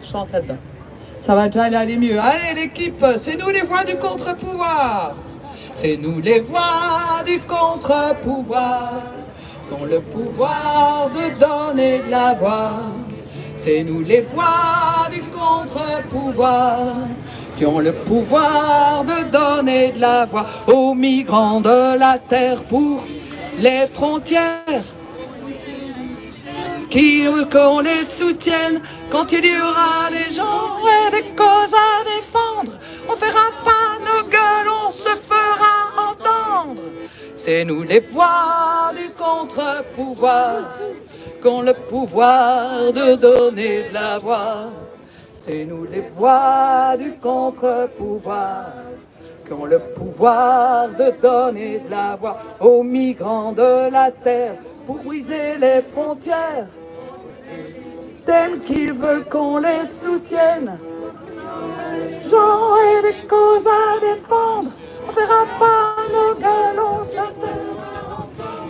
Chante là-dedans. Ça va déjà aller mieux. Allez l'équipe, c'est nous les voix du contre-pouvoir. C'est nous les voix du contre-pouvoir, qu'ont le pouvoir de donner de la voix. C'est nous les voix du contre-pouvoir, qui ont le pouvoir de donner de la voix aux migrants de la terre pour les frontières. Qu'on les soutienne quand il y aura des gens et des causes à défendre. On fera pas nos gueules, on se fera entendre. C'est nous les voix du contre-pouvoir, qu'ont le pouvoir de donner de la voix. C'est nous les voix du contre-pouvoir, qu'ont le pouvoir de donner de la voix aux migrants de la terre pour briser les frontières. Tels qu'ils veulent qu'on les soutienne. Gens et des causes à défendre. On verra pas nos gueules, on s'appelle.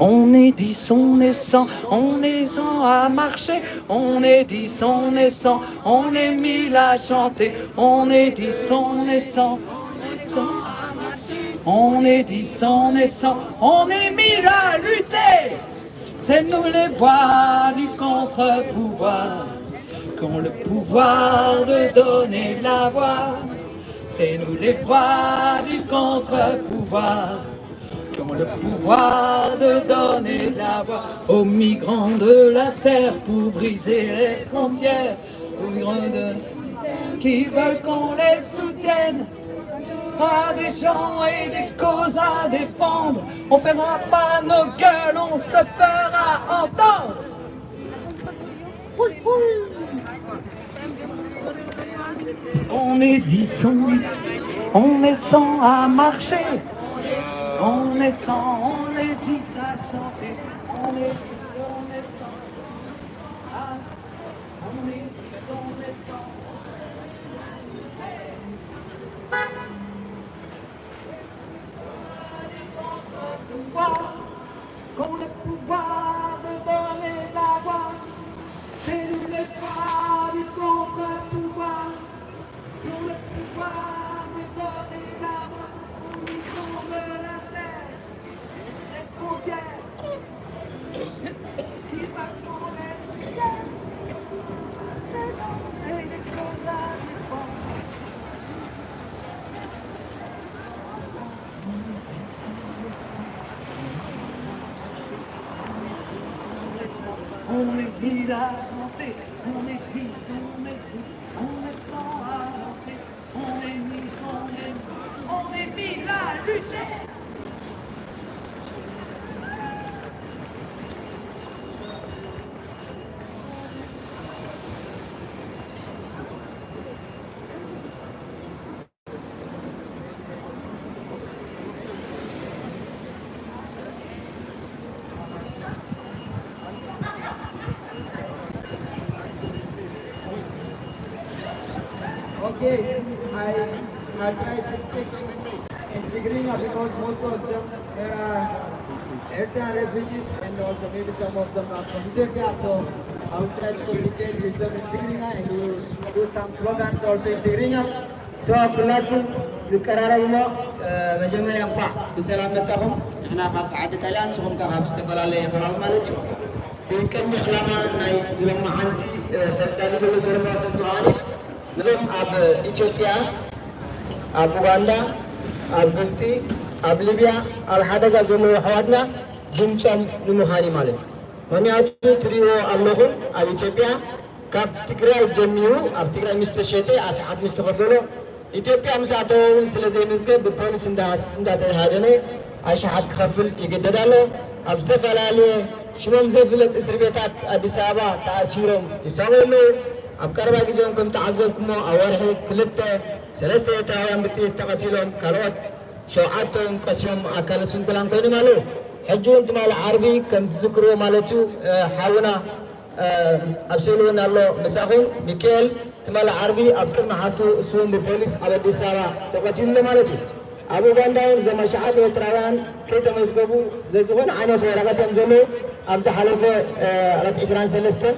On est 10, on est 100, on est 100 à marcher. On est 10, on est 100, on est 1000 à chanter. On est 10, on est 100, on est 10, on est 100, on est 1000 à lutter. C'est nous les voix du contre-pouvoir, qu'ont le pouvoir de donner de la voix. C'est nous les voix du contre-pouvoir, qui ont le pouvoir de donner de la voix aux migrants de la terre pour briser les frontières, aux migrants qui veulent qu'on les soutienne. À des gens et des causes à défendre. On fera pas nos gueules, on se fera entendre. On est 10, on est 100 à marcher. On est 100, on est 10 à chanter. On est 100. On est 100. Qu'on le pouvoir de donner la voix, c'est nous les voix du contre-pouvoir, qu'on le pouvoir de donner la voix, aux migrants de la terre, les frontières, qui veulent qu'on les soutienne, et les causes à défendre. On est 10 à chanter, on est 10, on est 10, on est 100 à danser, on est 1000, on est 1000 à lutter. Okay, I try to speak in Tigrinya because most of them are Eritrean refugees and also maybe some of them are from Ethiopia, so I will try to communicate with them in Tigrinya and we will do some slogans also in Tigrinya. So كلكم يقرروا مجموعة أنفع بسلام نتاعهم إحنا خاف عادة الآن سهم كخاف استقلال يفعلون مالتي تمكن بخلاما ناي لما عندي تلتاني كل سلام واسمعاني نزوم أب إثيوبيا أب أوغندا أب ግብጽ أب ሊቢያ أب حدقة زلو حوادنا ድምፆም ንምዃን ማለት ምክንያቱ ትሪኦ ኣለኹም ኣብ ኢትዮጵያ ካብ ትግራይ ጀሚሩ ኣብ ትግራይ ምስ ተሸጠ ኣስዓት ምስ ተኸፈሎ ኢትዮጵያ ምስ ኣተወውን ስለዘይምዝገብ ብፖሊስ እንዳተሃደነ ኣሽሓት ክኸፍል ይግደድ ኣሎ ኣብ ዝተፈላለየ ሽሞም ዘይፍለጥ እስር ቤታት ኣዲስ ኣበባ ተኣሲሮም ይሰውሉ ኣብ ቀረባ ግዜኦም ከም ተዓዘብኩሞ ኣብ ወርሒ 2-3 ኤርትራውያን ብጥይት ተቐቲሎም ካልኦት 7 ቆስዮም ኣካለ ስንኩላን ኮይኖም ኣለዉ حجون تمال عربي كم تذكروا مالتو حاونا أبسلون الله مساخون ميكيل تمال عربي أبكر محاتو سون البوليس على الدسارة تقاتلون مالتو أبو بانداون زي ما شعال إرتراويان كي تمزقبو زي زغون عانيت ورغتهم زلو أبزا حلفة على إسران سلسطة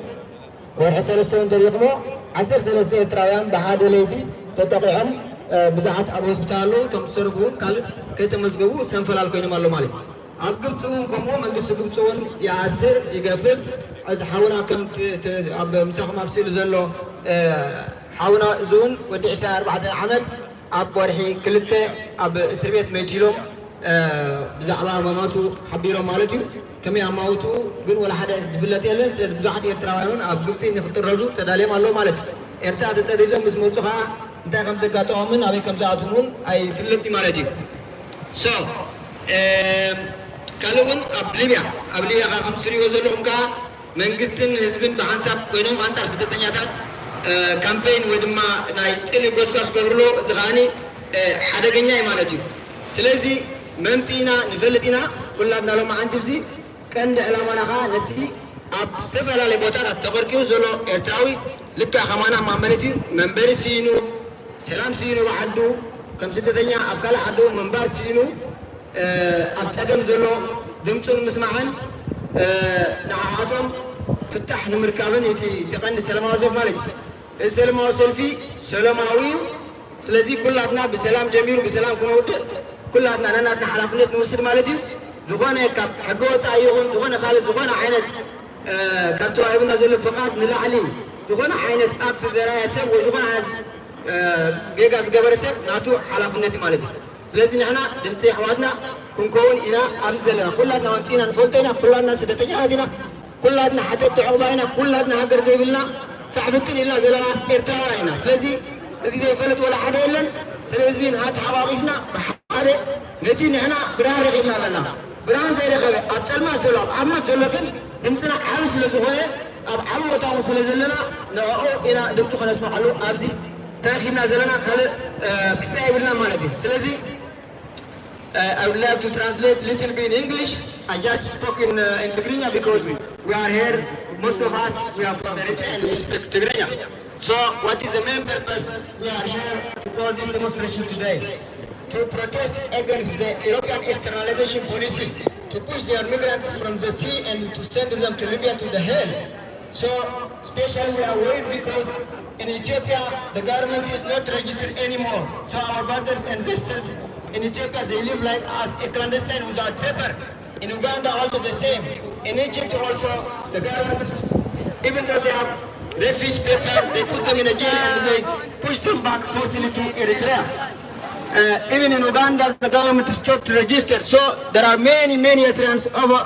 ورح سلسطة دريقمو 10 سلسطة إرتراويان بحادة ليدي تتقعهم بزاعات أبو هسبتالو تمسرقون كي تمزقبو سنفل الكوين مالو مالي أب قبصون كمو من قصة قبصون يعسر يقفل از حاونا كم أب مساخم أبسيلو زلو حاونا زون ودي عسى 4 عمد أب ورحي كلته أب سربيت ميتيلو بزعبا ماماتو حبيرو مالتو كمي أماوتو قن ولا حدا زبلت يلن سلز بزاعات يرتراويون أب قبصين نفط الرجو تداليم الله مالتو إرتاع تتريزو مسموتو خا انتا خمسة قاتو عمن أبي كمسة عطمون أي فلتي مالتي so كالون أبليبيا خمسة وزلهم كا منجستن حزبن بحنساب كونهم أنصار سدتنياتات كامبين ودما ناي تلي بوسكاس كبرلو زغاني حدا جنيا مالتي سلازي ممتينا نفلتينا كلنا لو ما عندي بزي كان علامنا خا نتي أب سفلا لبوتات التبركيو زلو إرتراوي لكا خمانا مامرتي منبر سينو سلام سينو بعدو كم سدتنيا أبكال عدو منبر سينو أبتدم زلو دمتون مسمعان نعاتهم فتح نمركابن يتي تقني سلاماوي زف مالك السلاماوي سلفي سلاماوي سلازي كلاتنا بسلام جميل وبسلام كنود كلاتنا ناتنا حلفنت نوصل مالتي دغونه كاب حقوت ايون دغونه خالد دغونه عينت كابتو ايبنا زل فقات من علي دغونه عينت اكث زرايا سب ودغونه جيجاز جبرسب ناتو حلفنت مالتي سلازي نحنا دمتي حوادنا كنكون إنا أبزلنا كلنا وانتينا نفلتنا كلنا سدتنا هادنا كلنا حتى تعبنا كلنا هجر زي بالله فحبتني إلا زلا إرتاعنا سلازي زي فلت ولا حدا إلا سلازين هات حبابيفنا بحاله نتي نحنا بران رغبنا لنا بران زي رغبة أبسل ما تلعب أما تلقن دمسنا حبس لزهوه أب عمو تعالى سلازلنا نغاو إنا دمتو خلاص محلو أبزي تاخينا زلنا خل كستايب لنا ما نبي سلازي I would like to translate a little bit in English. I just spoke in Tigrinya because we are here, most of us, we are from Eritrea and we speak Tigrinya. So what is the main purpose? We are here to call this demonstration today. To protest against the European externalization policy, to push their migrants from the sea and to send them to Libya to the hell. So especially we are worried because in Ethiopia the government is not registered anymore. So our brothers and sisters in Ethiopia, they live like us, a clandestine without paper. In Uganda, also the same. In Egypt, also, the government, even though they have refugee paper, they put them in a jail and they push them back forcibly to Eritrea. Even in Uganda, the government stopped to register. So there are many Eritreans over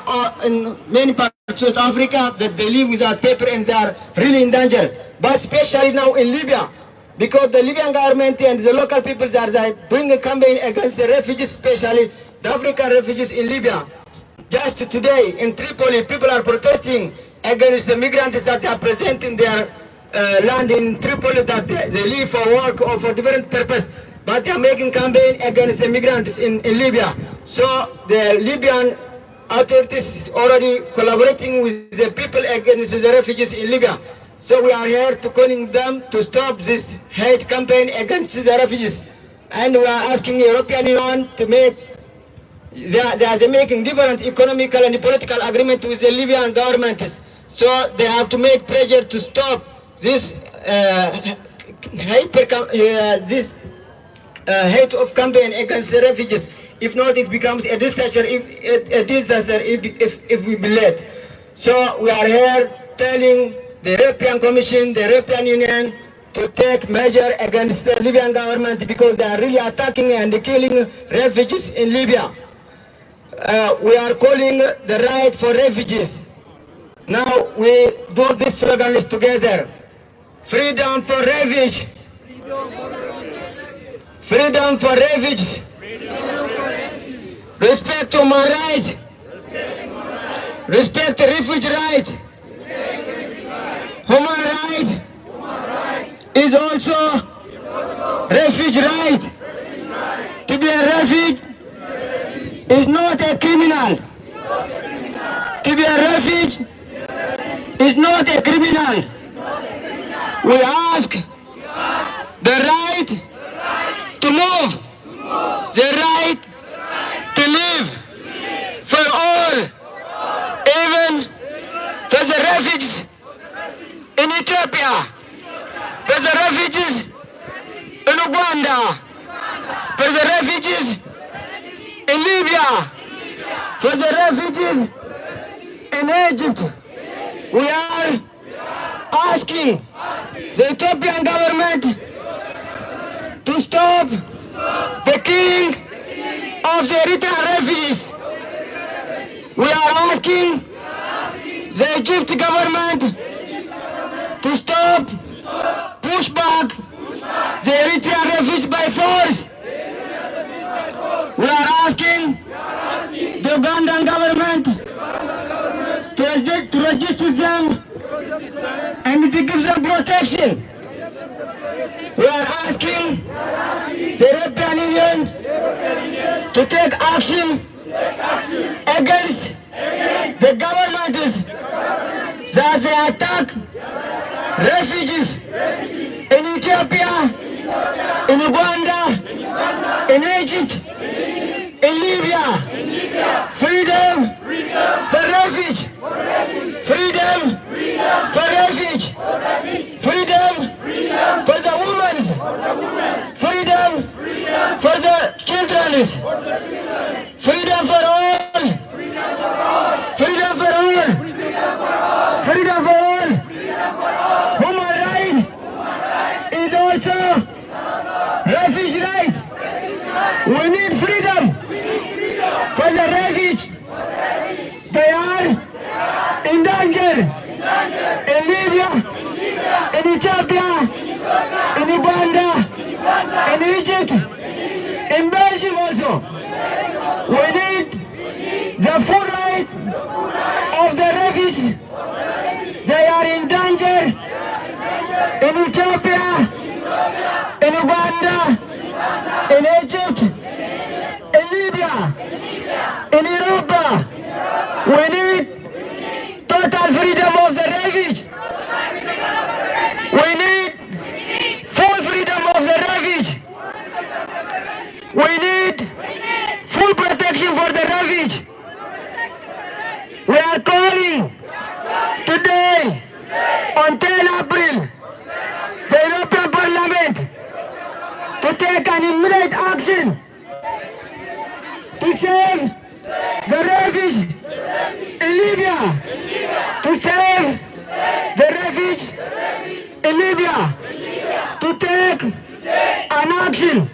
in many parts of Africa that they live without paper and they are really in danger. But especially now in Libya, because the Libyan government and the local people are doing a campaign against the refugees, especially the African refugees in Libya. Just today in Tripoli, people are protesting against the migrants that are present in their land in Tripoli, that they live for work or for different purpose. But they are making campaign against the migrants in Libya. So the Libyan authorities already collaborating with the people against the refugees in Libya. So we are here to calling them to stop this hate campaign against the refugees. And we are asking the European Union to make, they are making different economical and political agreement with the Libyan government. So they have to make pressure to stop this hate of campaign against the refugees. If not, it becomes a disaster if we be late. So we are here telling the European Commission, the European Union to take measure against the Libyan government because they are really attacking and killing refugees in Libya. We are calling the right for refugees. Now we do this slogan together. Freedom for refugees. Freedom for refugees. Respect to my rights. Respect the refugee rights. Human right is also refugee right. To be a refugee is not a criminal. To be a refugee is not a criminal. We ask the right to move, the right to live for all, even for the refugees in Ethiopia, for the refugees in Uganda, for the refugees in Libya, for the refugees in Egypt. We are asking the Ethiopian government to stop the killing of the Eritrean refugees. We are asking the Egypt government to stop, push back the Eritrean refugees by force. We are asking the Ugandan government to register them and to give them protection. We are asking the European Union to take action against the governments that they attack refugees in Ethiopia, in Uganda, in Egypt, in Libya. Freedom for refuge. Freedom for refuge. Freedom for the women. Freedom for the children. Freedom for all. Freedom for all. Freedom for all. Human right is also refugee right. We need freedom for the refuge. They are in danger in Libya, in Ethiopia, in Uganda, in Egypt, in Belgium also. We need the full right of the refugees. They are in danger in Ethiopia, in Uganda, in Egypt, in Libya, in Europa. We need total freedom of the refugees. We need full freedom of the refugees. We need full protection for the refugees. We are calling today on 10 April the European Parliament to take an immediate action to save the refugees in Libya, to save the refugees in Libya, to take an action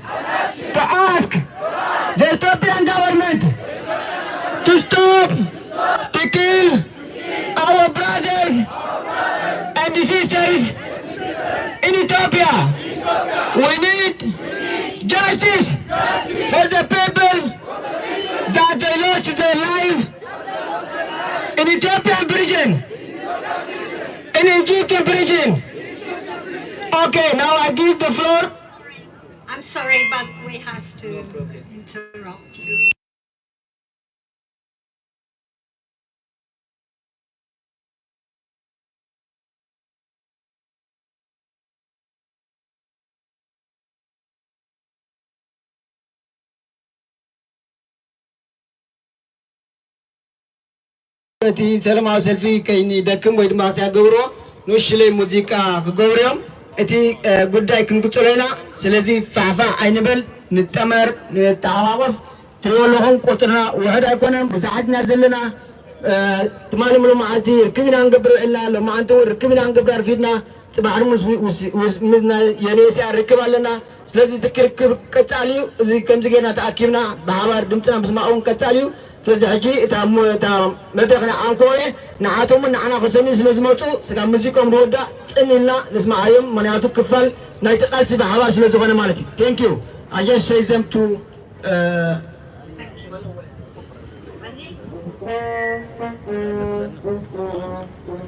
to ask the Ethiopian government to stop to kill our brothers and sisters in Ethiopia. We need justice for the people that they lost their life in Ethiopian prison, in Egyptian prison. Okay, now I give the floor. I'm sorry, but we have to interrupt you. እቲ ሰለማዊ ሰልፊ ከይኒ ደክም ወይ ድማ ሲያገብሮ ንሽለይ ሙዚቃ ክገብርዮም እቲ ጉዳይ ክንቅፅሎና ስለዚ ፋዕፋዕ ኣይንበል ንጠመር ንተዓዋወፍ ትሪወለኹም ቁጥርና ውሕድ ኣይኮነን ብዙሓትና ዘለና ትማሊ ሙሉ መዓልቲ ርክብና ንገብር ኢልና ሎማዓንቲ እውን ርክብና ንገብር ኣርፊድና ፅባሕ ምስ የኔስያ ርክብ ኣለና ስለዚ ትክርክብ ቀፃሊ እዩ እዚ ከምዚ ጌርና ተኣኪብና ብሓባር ድምፅና ምስማዕ እውን ቀፃሊ እዩ ስለዚ ሕጂ እታ መድረክና ኣንኮየ ንዓቶምን ንዓና ክሰኒ ስለ ዝመፁ ስጋብ ሙዚቆም ንወዳእ ፅን ኢልና ንስማዓዮም ምክንያቱ ክፋል ናይቲ ቃልሲ ብሓባር ስለ ዝኾነ ማለት እዩ ቴንክ ዩ I just say them to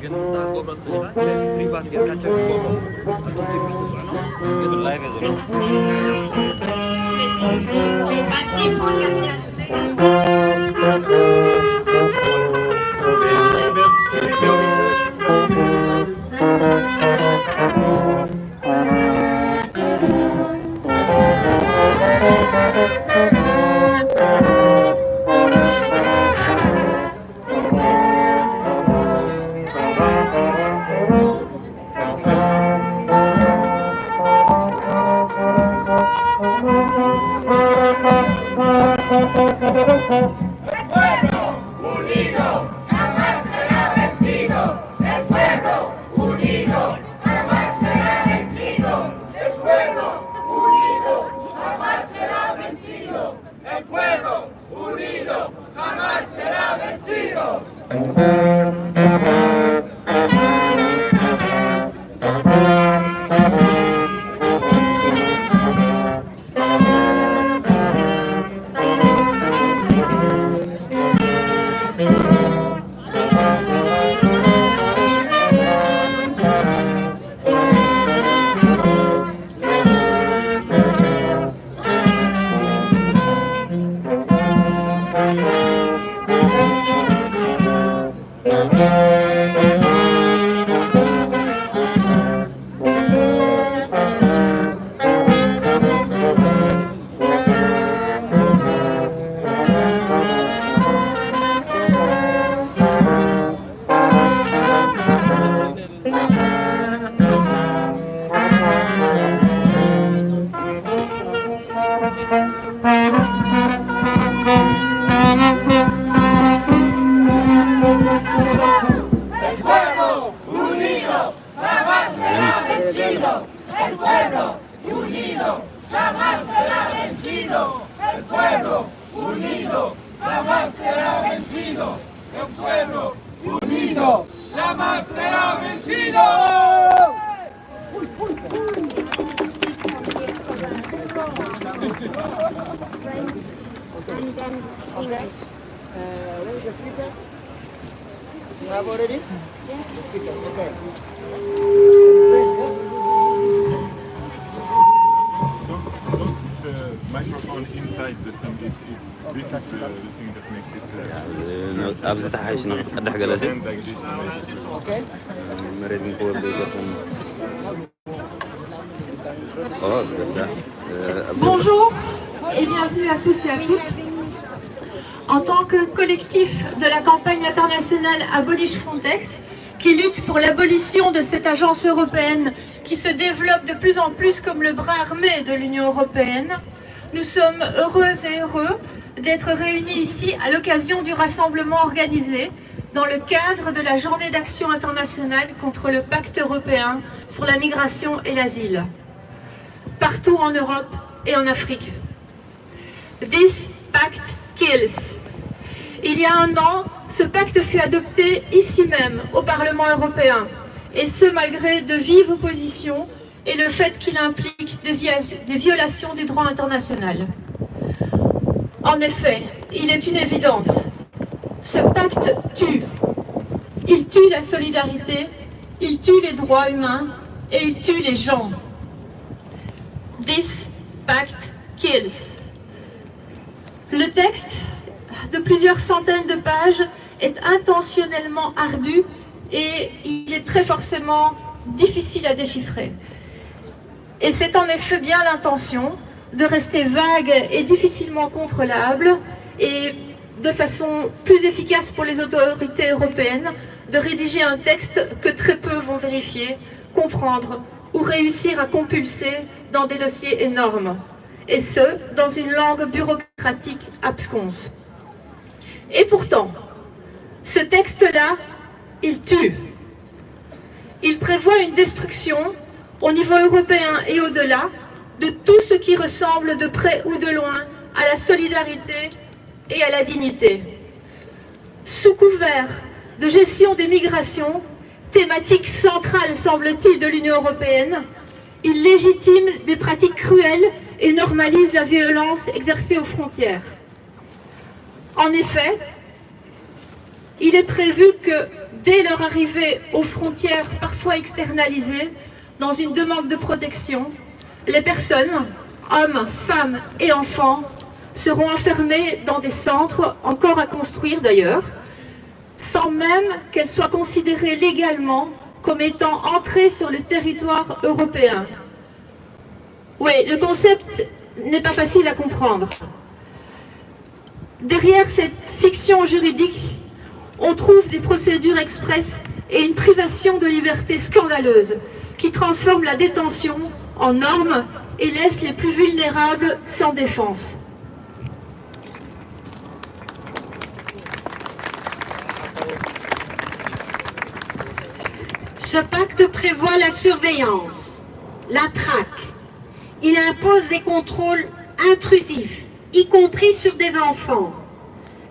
ግን ታጎብረት ፕሪቫት ገርካቸው ጎብረው አጥቲ ምሽቱ ነው ግን ላይ ገዘሩ Merci pour la Microphone inside the thing. This is the thing that makes it. أبز تحايش نقدح جلسة. Okay. مريض نقول بيجرهم. Bonjour et bienvenue à tous et à toutes. En tant que collectif de la campagne internationale Abolish Frontex, qui lutte pour l'abolition de cette agence européenne qui se développe de plus en plus comme le bras armé de l'Union européenne, nous sommes heureuses et heureux d'être réunis ici à l'occasion du rassemblement organisé dans le cadre de la journée d'action internationale contre le pacte européen sur la migration et l'asile, partout en Europe et en Afrique. This pact kills. Il y a un an, ce pacte fut adopté ici même, au Parlement européen, et ce malgré de vives oppositions et le fait qu'il implique des violations du droit international. En effet, il est une évidence. Ce pacte tue. Il tue la solidarité, il tue les droits humains et il tue les gens. This pact kills. Le texte de plusieurs centaines de pages est intentionnellement ardu et il est très forcément difficile à déchiffrer. Et c'est en effet bien l'intention de rester vague et difficilement contrôlable et de façon plus efficace pour les autorités européennes de rédiger un texte que très peu vont vérifier, comprendre ou réussir à compulser dans des dossiers énormes. Et ce, dans une langue bureaucratique absconse. Et pourtant, ce texte-là, il tue. Il prévoit une destruction, au niveau européen et au-delà, de tout ce qui ressemble de près ou de loin à la solidarité et à la dignité. Sous couvert de gestion des migrations, thématique centrale, semble-t-il, de l'Union européenne, il légitime des pratiques cruelles et normalise la violence exercée aux frontières. En effet, il est prévu que dès leur arrivée aux frontières parfois externalisées, dans une demande de protection, les personnes, hommes, femmes et enfants, seront enfermées dans des centres, encore à construire d'ailleurs, sans même qu'elles soient considérées légalement comme étant entrées sur le territoire européen. Oui, le concept n'est pas facile à comprendre. Derrière cette fiction juridique, on trouve des procédures expresses et une privation de liberté scandaleuse qui transforme la détention en norme et laisse les plus vulnérables sans défense. Ce pacte prévoit la surveillance, la traque. Il impose des contrôles intrusifs, y compris sur des enfants.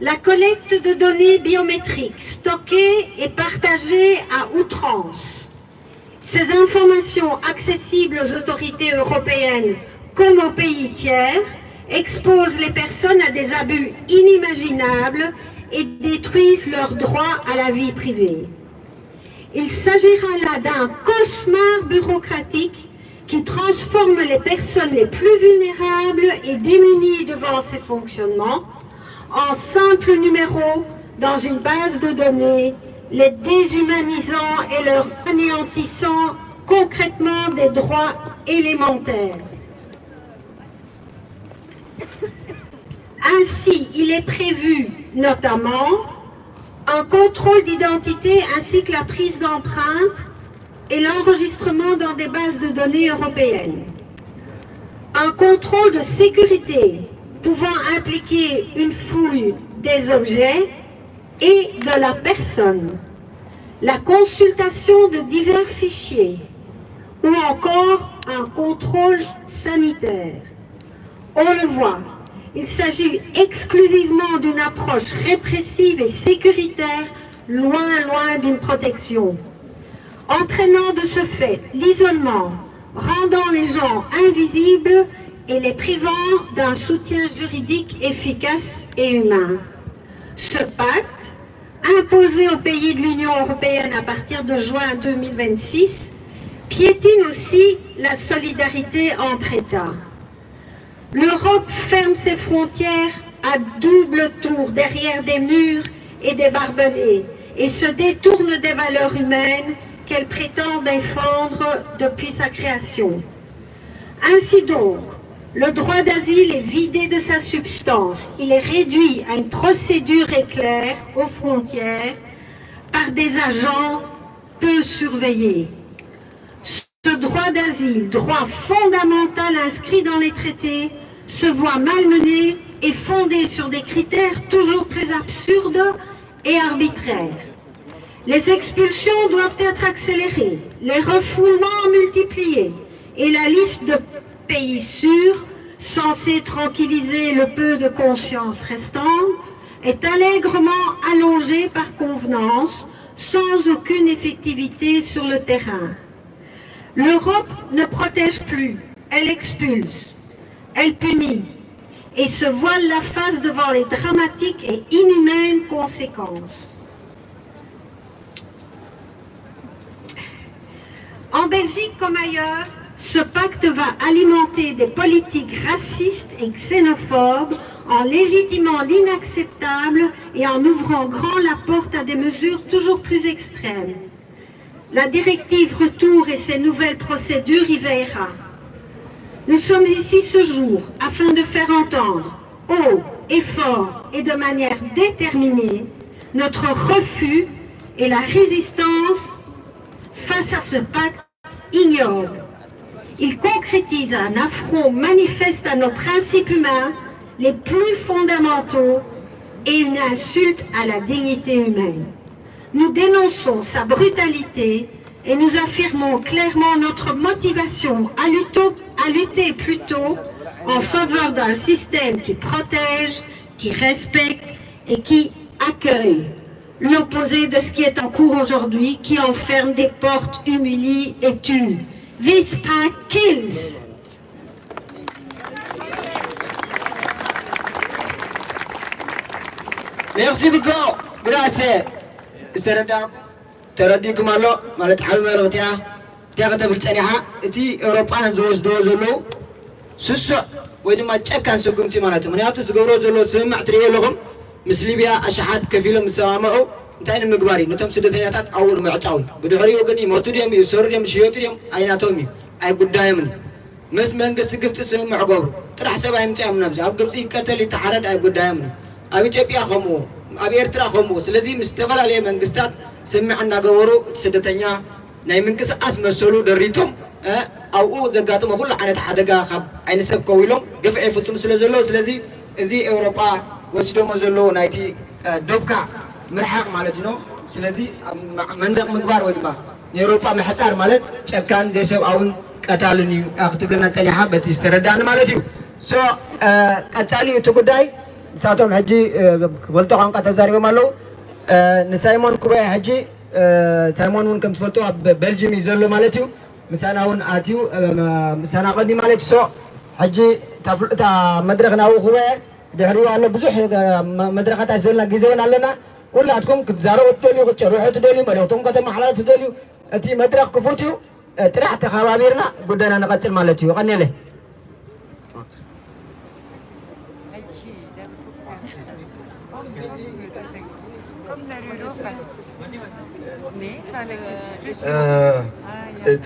La collecte de données biométriques stockées et partagées à outrance. Ces informations accessibles aux autorités européennes comme aux pays tiers exposent les personnes à des abus inimaginables et détruisent leur droit à la vie privée. Il s'agira là d'un cauchemar bureaucratique qui transforme les personnes les plus vulnérables et démunies devant ces fonctionnements en simples numéros dans une base de données, les déshumanisant et leur anéantissant concrètement des droits élémentaires. Ainsi, il est prévu notamment un contrôle d'identité ainsi que la prise d'empreintes et l'enregistrement dans des bases de données européennes. Un contrôle de sécurité pouvant impliquer une fouille des objets et de la personne, la consultation de divers fichiers ou encore un contrôle sanitaire. On le voit, il s'agit exclusivement d'une approche répressive et sécuritaire, loin d'une protection, entraînant de ce fait l'isolement, rendant les gens invisibles et les privant d'un soutien juridique efficace et humain. Ce pacte, imposé aux pays de l'Union européenne à partir de juin 2026, piétine aussi la solidarité entre États. L'Europe ferme ses frontières à double tour derrière des murs et des barbelés et se détourne des valeurs humaines qu'elle prétend défendre depuis sa création. Ainsi donc, le droit d'asile est vidé de sa substance. Il est réduit à une procédure éclair aux frontières par des agents peu surveillés. Ce droit d'asile, droit fondamental inscrit dans les traités, se voit malmené et fondé sur des critères toujours plus absurdes et arbitraires. Les expulsions doivent être accélérées, les refoulements multipliés et la liste de pays sûrs, censés tranquilliser le peu de conscience restant, est allègrement allongée par convenance, sans aucune effectivité sur le terrain. L'Europe ne protège plus, elle expulse, elle punit et se voile la face devant les dramatiques et inhumaines conséquences. En Belgique comme ailleurs, ce pacte va alimenter des politiques racistes et xénophobes en légitimant l'inacceptable et en ouvrant grand la porte à des mesures toujours plus extrêmes. La directive retour et ses nouvelles procédures y veillera. Nous sommes ici ce jour afin de faire entendre haut et fort et de manière déterminée notre refus et la résistance face à ce pacte ignoble. Il concrétise un affront manifeste à nos principes humains les plus fondamentaux et une insulte à la dignité humaine. Nous dénonçons sa brutalité et nous affirmons clairement notre motivation à lutter plutôt en faveur d'un système qui protège, qui respecte et qui accueille. L'opposé de ce qui est en cours aujourd'hui, qui enferme, déporte, humilie et tue. This pact kills. Merci beaucoup. Grazie. ተረዲኩም ኣሎ ማለት ሓዊ መርቕትያ ተኸተብል ፀኒሓ እቲ ኤውሮጳን ዝወስድዎ ዘለዉ ስሱዕ ወይ ድማ ጨካን ስጉምቲ ማለት እዩ። ምክንያቱ ዝገብሮ ዘለዎ ስምማዕ ትሪእዮ ኣለኹም ምስ ሊብያ ኣሽሓት ከፍ ኢሎም ዝሰማምዑ እንታይ ንምግባር እዩ ነቶም ስደተኛታት ኣውር ምዕፃው እዩ። ብድሕሪኡ ግን ይሞቱ ድዮም ይሰሩ ድዮም ይሽየጡ ድዮም ኣይናቶም እዩ ኣይጉዳዮምን እዩ። مس منجست جبت سلم معقول ترى حسب أيمتى من نفسه أب جبت قتل يتحرد أي قدامنا أبي إثيوبيا خمو أبي إرترا خمو سلزي مستقبل عليه منجستات سمعنا جورو سدتنيا ناي منجس أسمى سلو دريتهم أو زقاتهم كل عن حدقة خب عين سب كويلهم قفع فتم سلزلو سلزي زي أوروبا وسلو مزلو نايتي دوبكا مرحق مالتنا سلزي مندق مقبار وجبا أوروبا محتار مالت شكان جسوا أون قتالني أكتب لنا تليحة بتستردان مالتيو سو قتالي تقداي ساتهم حجي قلتو عن قتال زاري مالو نسايمون كوباي حجي سايمون كم تفلتو بلجيم يزلو مالتيو مسانا هون آتيو مسانا قدي مالتيو سو حجي تا مدرخنا وخوباي دهري على بزح مدرخات عزلنا جيزون علينا كلاتكم كتزاروا التولي وتروحوا تدولي مالوتهم قدام محلات تدولي أتي مدرخ كفوتيو ترحت خوابيرنا قدنا نقتل مالتيو غني له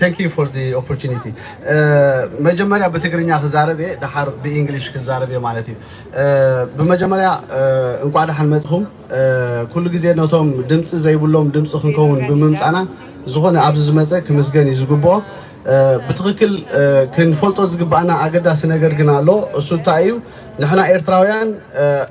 Thank you for the opportunity. مجمريا بتقرينيا خزاربي دحر بإنجليش خزاربي مالتي. بمجمريا انقعد حنمزخم كل جزء نوتهم دمس زي بقولهم دمس خنكون بممتعنا زخون عبد زمزة كمسجن يزقبوا بتغكل كن فلتوز جبنا عقدة سنجر جنا له السلطايو نحنا إيرتراويان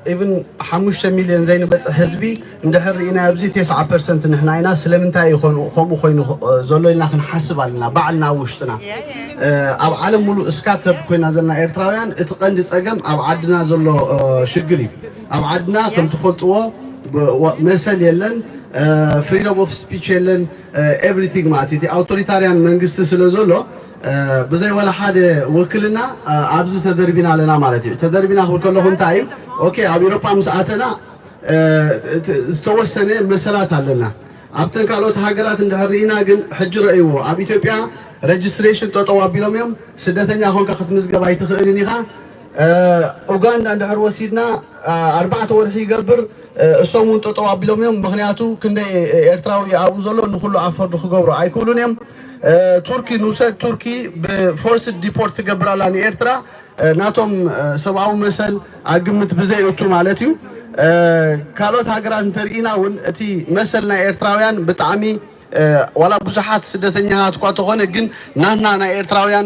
even 5 مليون زين بس حزبي ندحر إنا بزي 9% نحنا إنا سلمنتا يخون خون زلوا لنا نحسب علينا بعلنا وشتنا أو عالم ملو إسكاتر كنا زلنا إيرتراويان اتقندس أجمع أو عدنا زلوا شجري أو عدنا كم تفلتوا مثل يلن freedom of speech يلن everything ماتي authoritarian منجست سلزولو بزي ولا حدا وكلنا عبز تدربنا لنا مالتي تدربنا هو كلهم تايم اوكي ابي اوروبا مساعتنا استوسنه مسلات لنا ابتن قالوا هاجرات اندهرينا ግን حجر ايو ابي ኢትዮጵያ ريجستريشن تطوا بيلوم سدتኛ هون كخت مزغبا يتخيلنيها اوغندا اندهر وسيدنا 4 ወርሒ ይገብር እሶሙን ተጠዋ ቢሎምም ምክንያቱ ክንደ ኤርትራዊ አቡ ዘሎ ንኩሉ አፈር ንክገብሩ አይኩሉንም تركي نوسد تركي بفورس ديبورت جبرالا لإيرترا ناتهم سبعو مثل عقمت بزيوتو مالتيو كالوت هاجران ترقينا ونأتي مثلنا إيرتراويان بتعمي ولا بزحات سدتنيها تقاطو هون جن نحنا إيرتراويان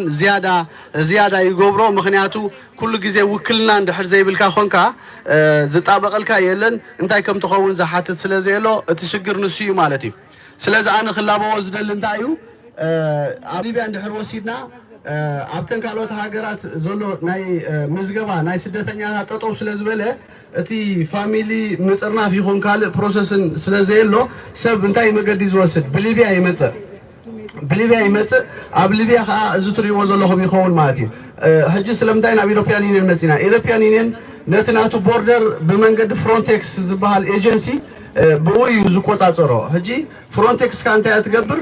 زيادة يجبروا مخنياتو كل جزء وكلنا ندحر زي بالكاخونكا زطابق الكا يلن انتاي كم تخون زحات سلازيلو تشجر نسيو مالتي سلاز أنا خلابو وزدل انتايو أبيبي عند حروسيدنا أبتن كالوت هاجرات زلوا ناي مزجبا ناي سدتنيا تطو سلازبله أتي فاميلي مترنا في خون كال بروسسن سلازيلو سب انتاي مقديز وسد بليبيا يمت أبليبيا زتري وزلهم يخون ماتي حج سلمتين أبي أوروبيانين المتينا إيروبيانين نتناتو بوردر بمنقد فرونتكس زبال إيجنسي بوي زكوتا ترى حجي فرونتكس كانت يتقبر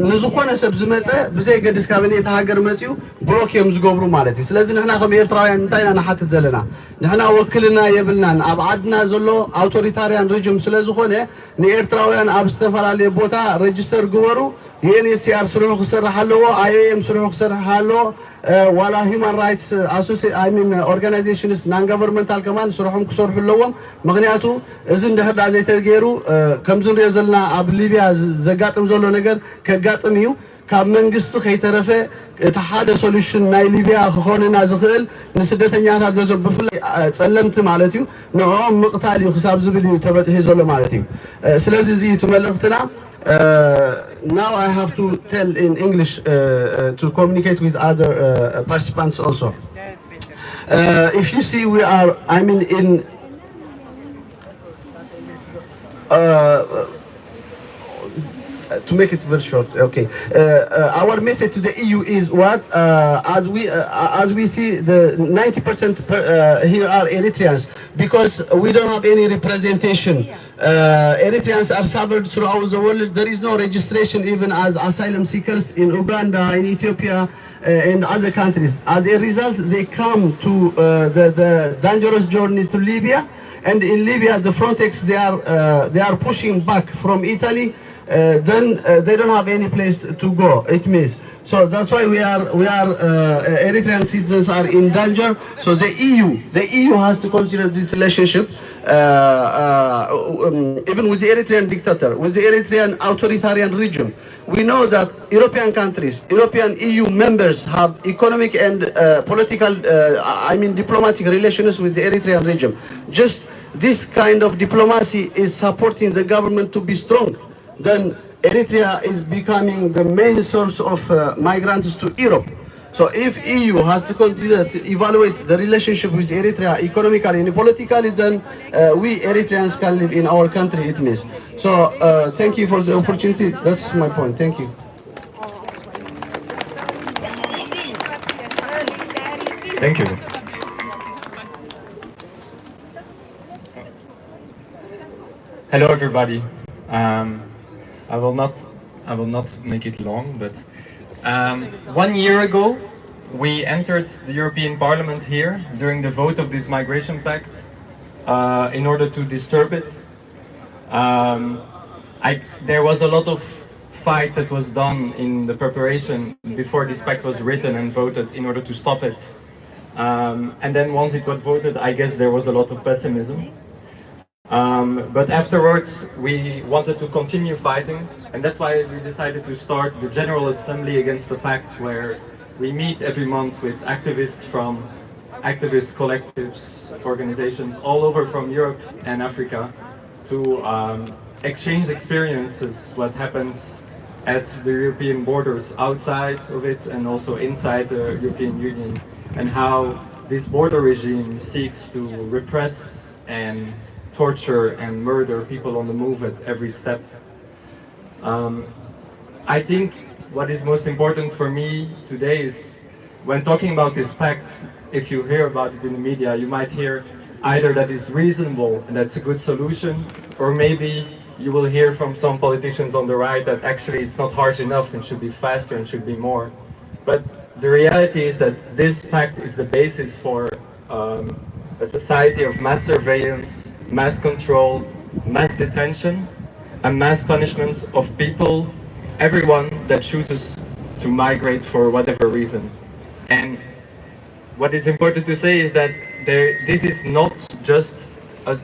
نزخونه سب زمصه بزي قدس كابينيت هاجر متيو بلوك يمزغبرو مالتي سلازي نحنا خم إيرتراويان انتاينا نحات زلنا نحنا وكلنا يبلنا ابعدنا زلو اوتوريتاريان ريجيم سلازخونه نيرتراويان ابستفالالي بوتا ريجستر غبرو يني سيار سرو خسر حلو ايام سرو خسر حلو ولا هيومن رايتس اورجانيزيشنز نان غفرمنتال كمان سروحهم كسر حلوهم مغنياتو اذن دهدا زي تغيرو كمزن ريزلنا اب ليبيا زغاطم زلو ነገር ከጋጥሚው ካብ መንግስት ከይተረፈ ተሓደ ሶሉሽን ናይ ሊቢያ ክኾንና ዝኽእል ንስደተኛታት ገዞም ብፍላይ ጸለምቲ ማለት እዩ ንኦም ምቕታል እዩ ክሳብ ዝብል እዩ ተበፅሒ ዘሎ ማለት እዩ ስለዚ እዚ ትመልእኽትና now I have to tell in English to communicate with other participants also if you see we are in to make it very short, okay. Our message to the EU is what? As we see, the 90% here are Eritreans because we don't have any representation. Eritreans are suffered throughout the world. There is no registration even as asylum seekers in Uganda, in Ethiopia, and other countries. As a result, they come to the dangerous journey to Libya, and in Libya, the Frontex they are pushing back from Italy. Then they don't have any place to go, it means. So that's why we are Eritrean citizens are in danger. So the EU has to consider this relationship, even with the Eritrean dictator, with the Eritrean authoritarian regime. We know that European countries, European EU members have economic and political, diplomatic relations with the Eritrean regime. Just this kind of diplomacy is supporting the government to be strong. Then Eritrea is becoming the main source of migrants to Europe. So if EU has to consider to evaluate the relationship with Eritrea economically and politically, then we Eritreans can live in our country, it means. So thank you for the opportunity. That's my point. Thank you. Thank you. Hello everybody. I will not make it long, but 1 year ago we entered the European Parliament here during the vote of this migration pact in order to disturb it. There was a lot of fight that was done in the preparation before this pact was written and voted in order to stop it. And then once it was voted, I guess there was a lot of pessimism. But afterwards, we wanted to continue fighting, and that's why we decided to start the General Assembly Against the Pact, where we meet every month with activists from activist collectives, organizations all over from Europe and Africa to exchange experiences, what happens at the European borders, outside of it and also inside the European Union, and how this border regime seeks to repress and torture and murder people on the move at every step. I think what is most important for me today is when talking about this pact, if you hear about it in the media, you might hear either that it's reasonable and that's a good solution, or maybe you will hear from some politicians on the right that actually it's not harsh enough and should be faster and should be more. But the reality is that this pact is the basis for a society of mass surveillance, mass control, mass detention, and mass punishment of people, everyone that chooses to migrate for whatever reason. And what is important to say is that this is not just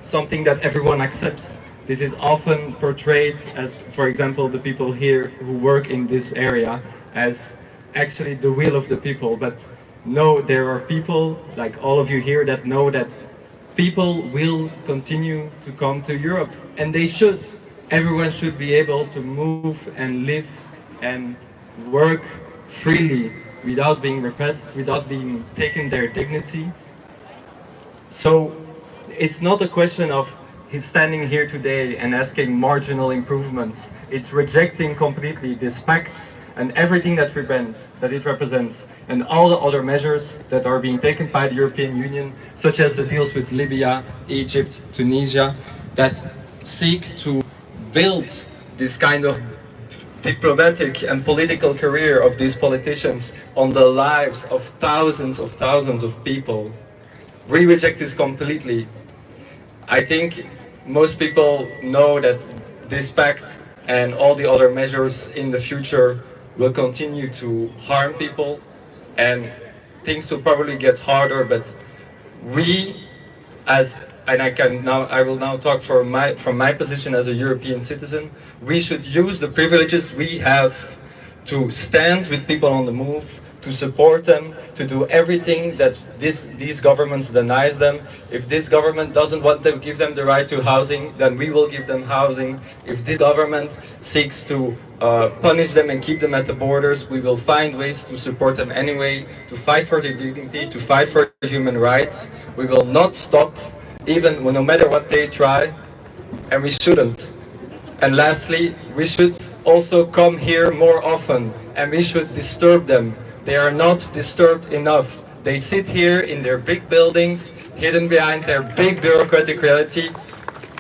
something that everyone accepts. This is often portrayed as, for example, the people here who work in this area as actually the will of the people. But no, there are people like all of you here that know that people will continue to come to Europe, and they should. Everyone should be able to move and live and work freely without being repressed, without being taken their dignity. So it's not a question of standing here today and asking marginal improvements. It's rejecting completely this pact and everything that it represents, and all the other measures that are being taken by the European Union, such as the deals with Libya, Egypt, Tunisia, that seek to build this kind of diplomatic and political career of these politicians on the lives of thousands of people. We reject this completely. I think most people know that this pact and all the other measures in the future will continue to harm people, and things will probably get harder, but we I will now talk from my position as a European citizen, we should use the privileges we have to stand with people on the move, to support them, to do everything that these governments denies them. If this government doesn't want to give them the right to housing, then we will give them housing. If this government seeks to punish them and keep them at the borders, we will find ways to support them anyway, to fight for their dignity, to fight for human rights. We will not stop, no matter what they try, and we shouldn't. And lastly, we should also come here more often, and we should disturb them. They are not disturbed enough. They sit here in their big buildings, hidden behind their big bureaucratic reality,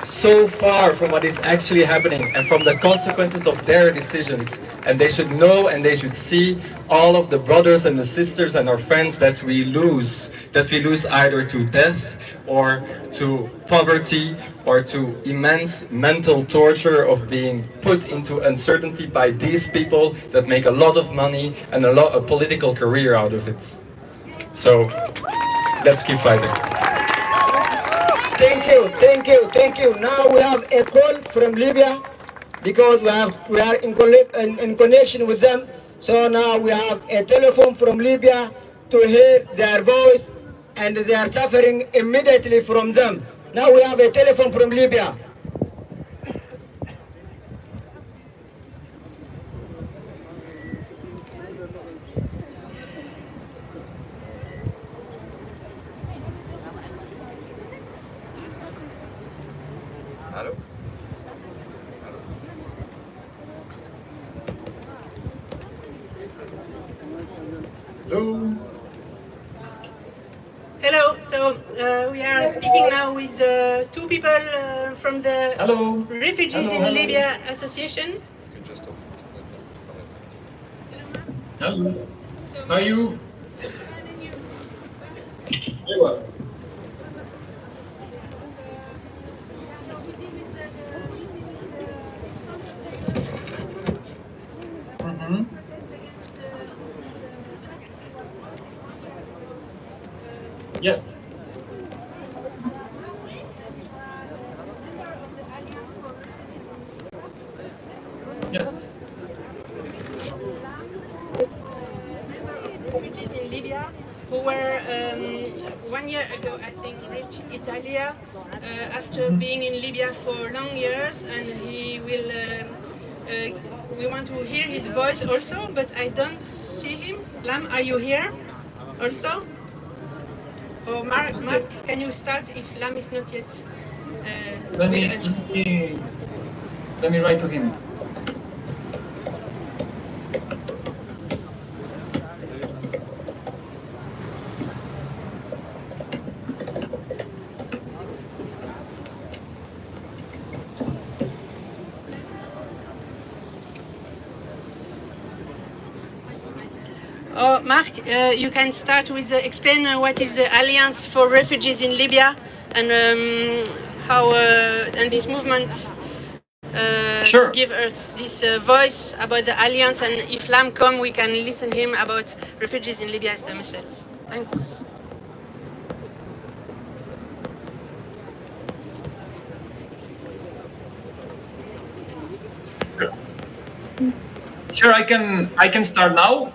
so far from what is actually happening and from the consequences of their decisions. And they should know and they should see all of the brothers and the sisters and our friends that we lose either to death or to poverty or to immense mental torture of being put into uncertainty by these people that make a lot of money and a political career out of it. So let's keep fighting. Thank you. Now we have a call from Libya because we are in connection with them. So now we have a telephone from Libya to hear their voice, and they are suffering immediately from them. Now we have a telephone from Libya. Hello? Hello? Hello, so we are speaking now with two people from the Refugees in Libya Association. Hello. How are you? Yes. Yes. Refugees in Libya who were 1 year ago, I think, reached Italy after being in Libya for long years, and he will. We want to hear his voice also, but I don't see him. Lam, are you here also? Or Mark, can you start if Lam is not yet? Let me write to him. Mark, you can start with explain what is the Alliance for Refugees in Libya and how and this movement give us this voice about the Alliance, and if Lam come, we can listen him about refugees in Libya themselves. Thanks. Sure, I can start now.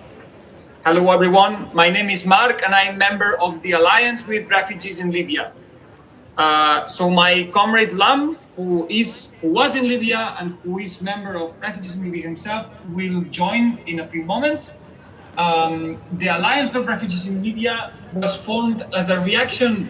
Hello everyone, my name is Mark and I'm member of the Alliance with Refugees in Libya. So my comrade Lam, who was in Libya and who is member of Refugees in Libya himself, will join in a few moments. The Alliance of Refugees in Libya was formed as a reaction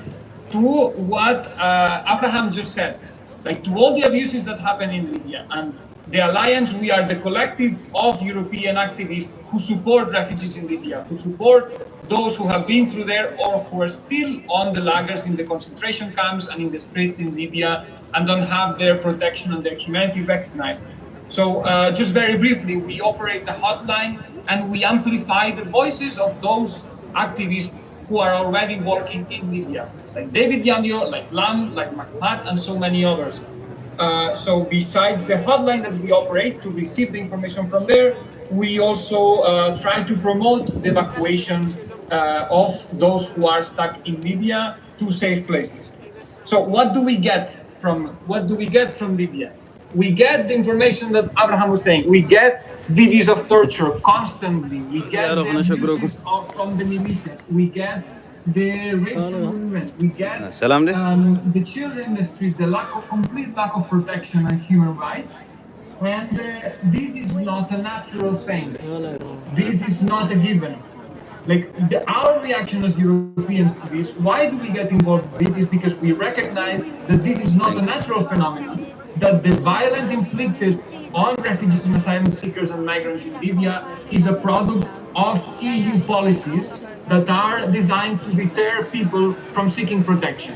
to what Abraham just said, like to all the abuses that happen in Libya. And the Alliance, we are the collective of European activists who support refugees in Libya, who support those who have been through there or who are still on the lagers in the concentration camps and in the streets in Libya and don't have their protection and their humanity recognized. So just very briefly, we operate a hotline and we amplify the voices of those activists who are already working in Libya, like David Yandio, like Lam, like Mahmoud, and so many others. So besides the hotline that we operate to receive the information from there, we also try to promote the evacuation of those who are stuck in Libya to safe places. So what do we get from Libya? We get the information that Abraham was saying. We get videos of torture constantly. We get the abuses from the militias. We get the rape of women. We get the children in the streets, the complete lack of protection and human rights. And this is not a natural thing. This is not a given. Like our reaction as Europeans to this, why do we get involved in this? Is because we recognize that this is not a natural phenomenon, that the violence inflicted on refugees and asylum seekers and migrants in Libya is a product of EU policies that are designed to deter people from seeking protection.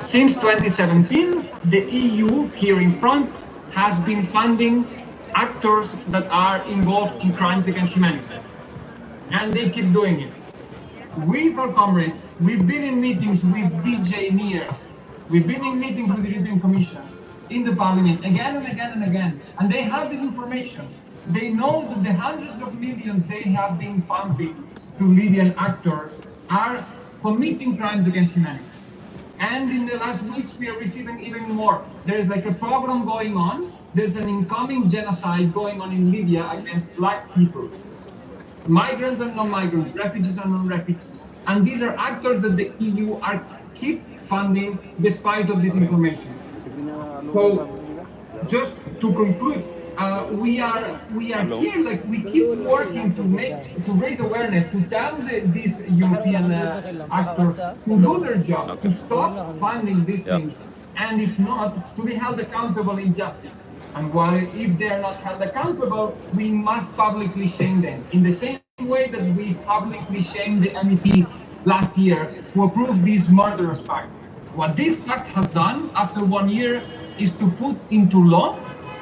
Since 2017, the EU here in front has been funding actors that are involved in crimes against humanity. And they keep doing it. We, for comrades, we've been in meetings with DJ Near. We've been in meetings with the European Commission, in the Parliament, again and again and again. And they have this information. They know that the hundreds of millions they have been pumping to Libyan actors are committing crimes against humanity. And in the last weeks, we are receiving even more. There's like a program going on. There's an incoming genocide going on in Libya against black people. Migrants and non-migrants, refugees and non-refugees. And these are actors that the EU are keep funding despite of this information. So, just to conclude, we are here, like we keep working to raise awareness, to tell these European actors to do their job, to stop funding these things, and if not, to be held accountable in justice. And while if they are not held accountable, we must publicly shame them in the same way that we publicly shamed the MEPs last year who approved this murderous pact. What this pact has done after 1 year is to put into law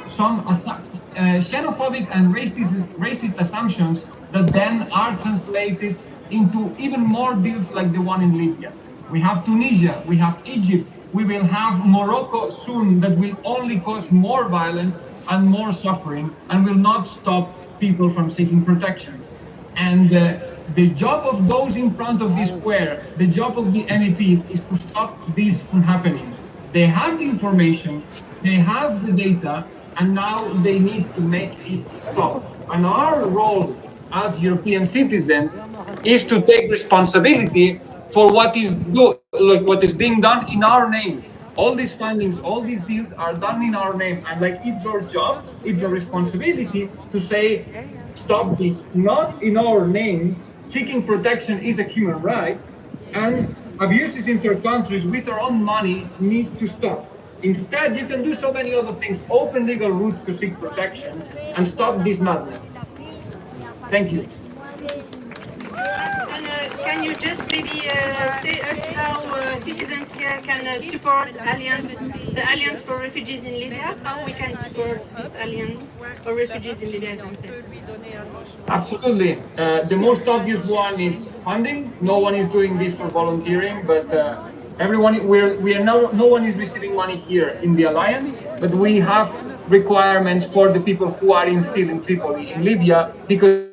some xenophobic and racist assumptions that then are translated into even more deals like the one in Libya. We have Tunisia, we have Egypt, we will have Morocco soon that will only cause more violence and more suffering and will not stop people from seeking protection. And the job of those in front of this square, the job of the MEPs is to stop this from happening. They have the information, they have the data, and now they need to make it stop. And our role as European citizens is to take responsibility for what is being done in our name. All these findings, all these deals are done in our name, and like it's our job, it's our responsibility to say, stop this, not in our name. Seeking protection is a human right, and abuses in third countries with our own money need to stop. Instead, you can do so many other things, open legal routes to seek protection, and stop this madness. Thank you. Can you just maybe say us how citizens here can support the Alliance for Refugees in Libya? How we can support this Alliance for Refugees in Libya? Absolutely. The most obvious one is funding. No one is doing this for volunteering, but no one is receiving money here in the Alliance, but we have requirements for the people who are still in Tripoli, in Libya, because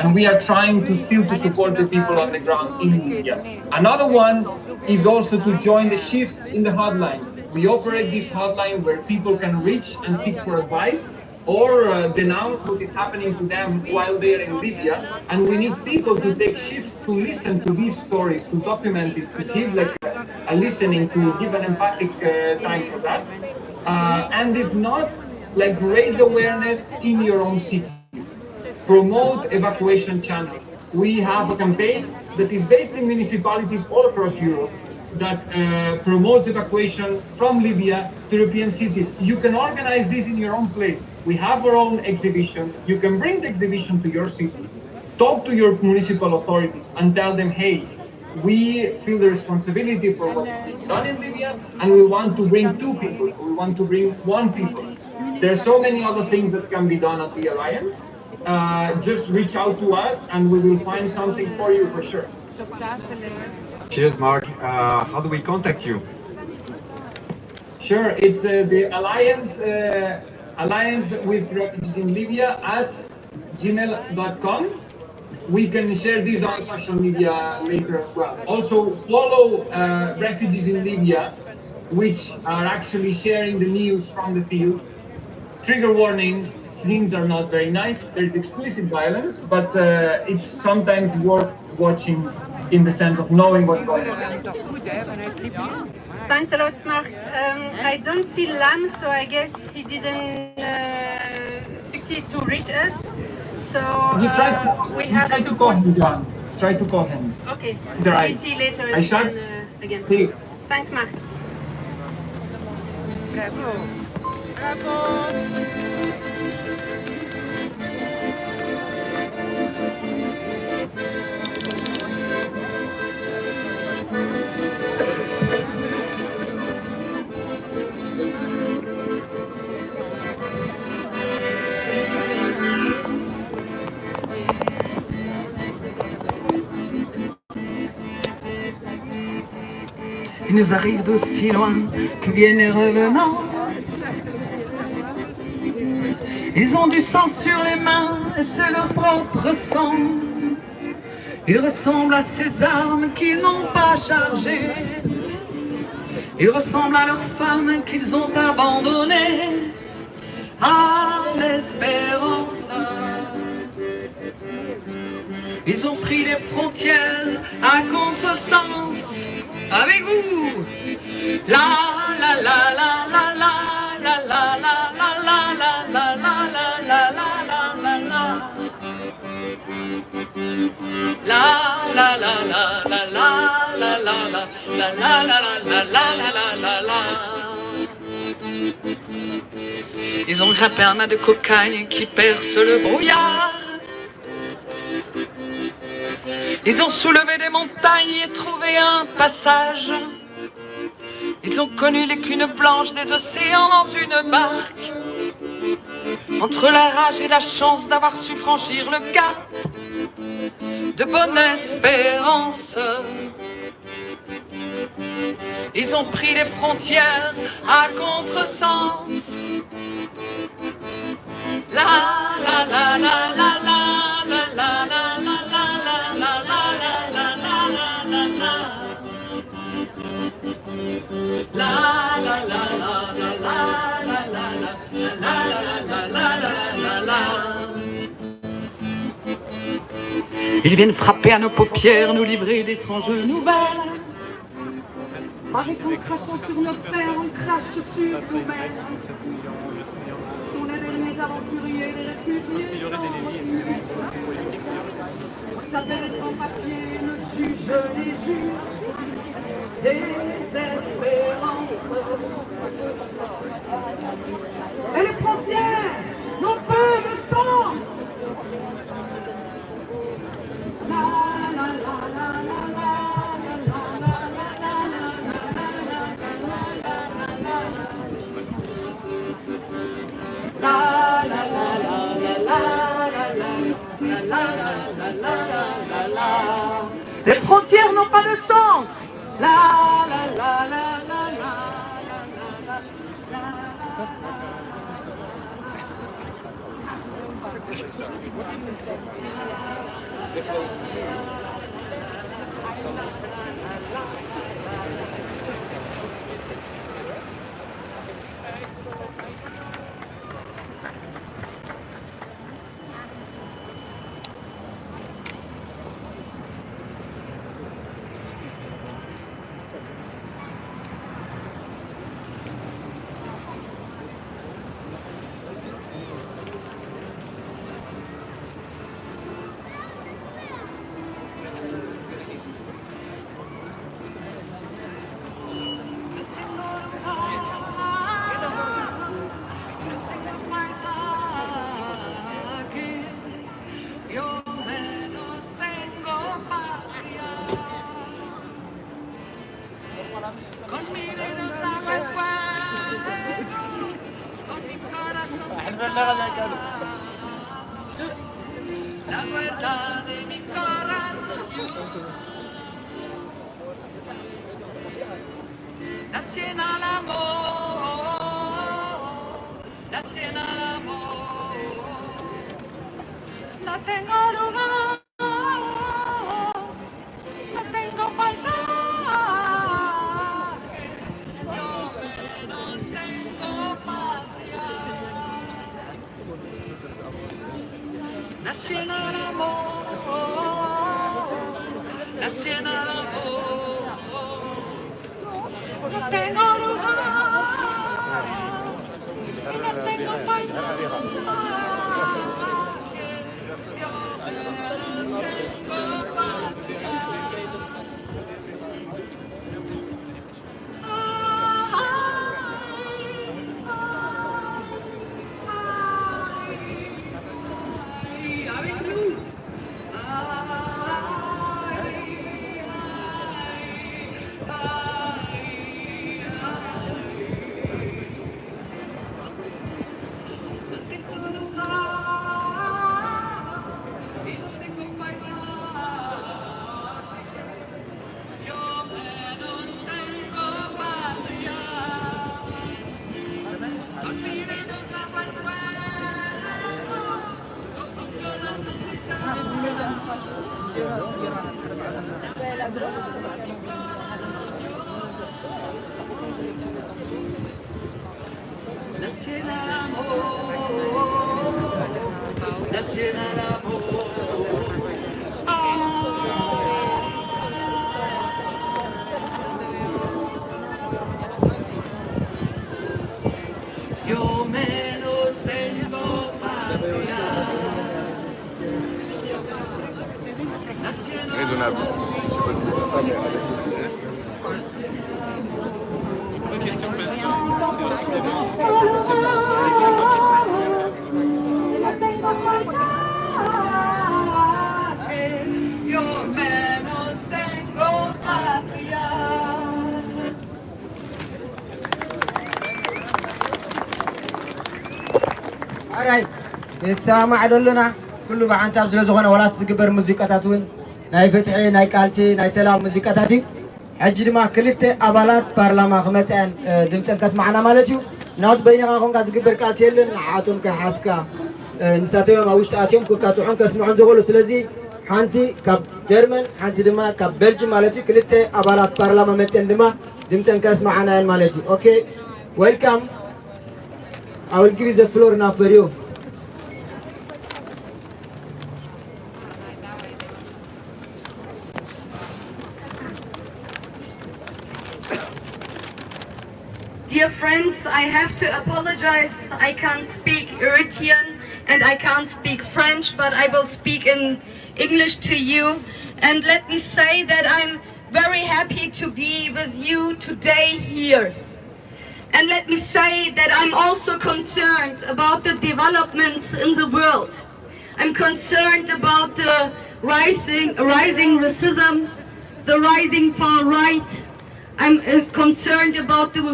and we are trying to support the people on the ground in Libya. Another one is also to join the shifts in the hotline. We operate this hotline where people can reach and seek for advice or denounce what is happening to them while they are in Libya. And we need people to take shifts to listen to these stories, to document it, to give like a listening, to give an empathic time for that. And if not, like raise awareness in your own cities. Promote evacuation channels. We have a campaign that is based in municipalities all across Europe that promotes evacuation from Libya to European cities. You can organize this in your own place. We have our own exhibition. You can bring the exhibition to your city. Talk to your municipal authorities and tell them, hey, we feel the responsibility for what is being done in Libya, and we want to bring 2 people. We want to bring 1 people. There are so many other things that can be done at the Alliance. Just reach out to us and we will find something for you for sure. Cheers, Mark. How do we contact you? Sure, it's the Alliance with Refugees in Libya at gmail.com. We can share this on social media later as well. Also follow Refugees in Libya, which are actually sharing the news from the field. Trigger warning, scenes are not very nice. There's explicit violence, but it's sometimes worth watching in the sense of knowing what's going on. Thanks a lot, Mark. I don't see Lam, so I guess he didn't succeed to reach us. So we try to call him, John. Try to call him. Okay. Right. We'll see later again. See. Thanks, Mark. Bravo. Bravo. Ils nous arrivent d'aussi loin que viennent les revenants. Ils ont du sang sur les mains et c'est leur propre sang. Ils ressemblent à ces armes qu'ils n'ont pas chargées. Ils ressemblent à leurs femmes qu'ils ont abandonnées à l'espérance. Ils ont pris les frontières à contresens. Avec vous, la la la la la la la la la la la la la la la la la la la. Ils ont grimpé un mât de cocagne qui perce le brouillard. Ils ont soulevé des montagnes et trouvé un passage. Ils ont connu les cunes blanches des océans dans une barque. Entre la rage et la chance d'avoir su franchir le cap de bonne espérance, ils ont pris les frontières à contresens. La la la la la la la la la la la la la la la. Ils viennent frapper à nos paupières, nous livrer d'étranges nouvelles. Avec en crachant sur nos frères, on crache sur nous-mêmes. On est les aventuriers, les réfugiés. On s'appelle les sans-papiers, le juge des juges. Des espérances. Et les frontières n'ont pas de sens. La la la la la la. Les frontières n'ont pas de sens. La la la la la la la la La vuelta de mi corazón. La siena al amor. La siena al amor. No tengo lugar. No tengo paisaje. Yo menos tengo patria. Nací en el amor, nací en el amor. No tengo lugar, no tengo paisaje. Yo menos tengo patria. Yo menos tengo Yo menos tengo patria. Raisonnable. Je sais pas si c'est ça, mais La question en fait, c'est aussi des Yo menos tengo patria. Alright, ንሰማዕ ደለና ኩሉ ብሓንሳብ ስለ ዝኾነ ወላት ዝግበር ሙዚቃታት እውን ናይ ፍትሒ ናይ ቃልሲ ናይ ሰላም ሙዚቃታት እዩ ሕጂ ድማ ክልተ ኣባላት ፓርላማ ክመፅአን ድምፀን ከስማዕና ማለት እዩ ናብቲ በይንኻ ኮንካ ዝግበር ቃልሲ የለን ንዓቶም ከይሓስካ ንሳተዮም ኣብ ውሽጢ ኣትዮም ክካትዑን ከስምዑን ዝኽእሉ ስለዚ ሓንቲ ካብ ጀርመን ሓንቲ ድማ ካብ ቤልጅም ማለት እዩ ክልተ ኣባላት ፓርላማ መፅአን ድማ ድምፀን ከስማዕና እየን ማለት እዩ ኦኬ ዌልካም I will give you the floor now for you. Dear friends, I have to apologize. I can't speak Eritrean and I can't speak French, but I will speak in English to you. And let me say that I'm very happy to be with you today here. And let me say that I'm also concerned about the developments in the world. I'm concerned about the rising racism, the rising far right. I'm concerned about the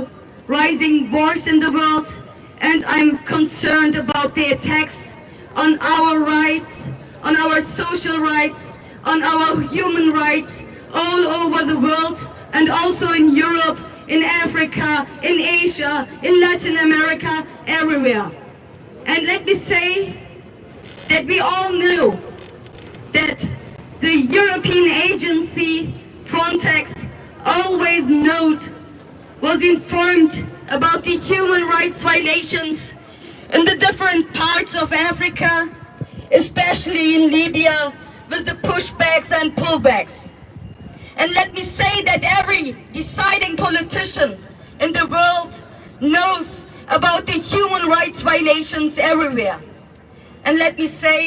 rising wars in the world. And I'm concerned about the attacks on our rights, on our social rights, on our human rights all over the world and also in Europe, in Africa, in Asia, in Latin America, everywhere. And let me say that we all knew that the European agency, Frontex, always was informed about the human rights violations in the different parts of Africa, especially in Libya, with the pushbacks and pullbacks. And let me say that every deciding politician in the world knows about the human rights violations everywhere. And let me say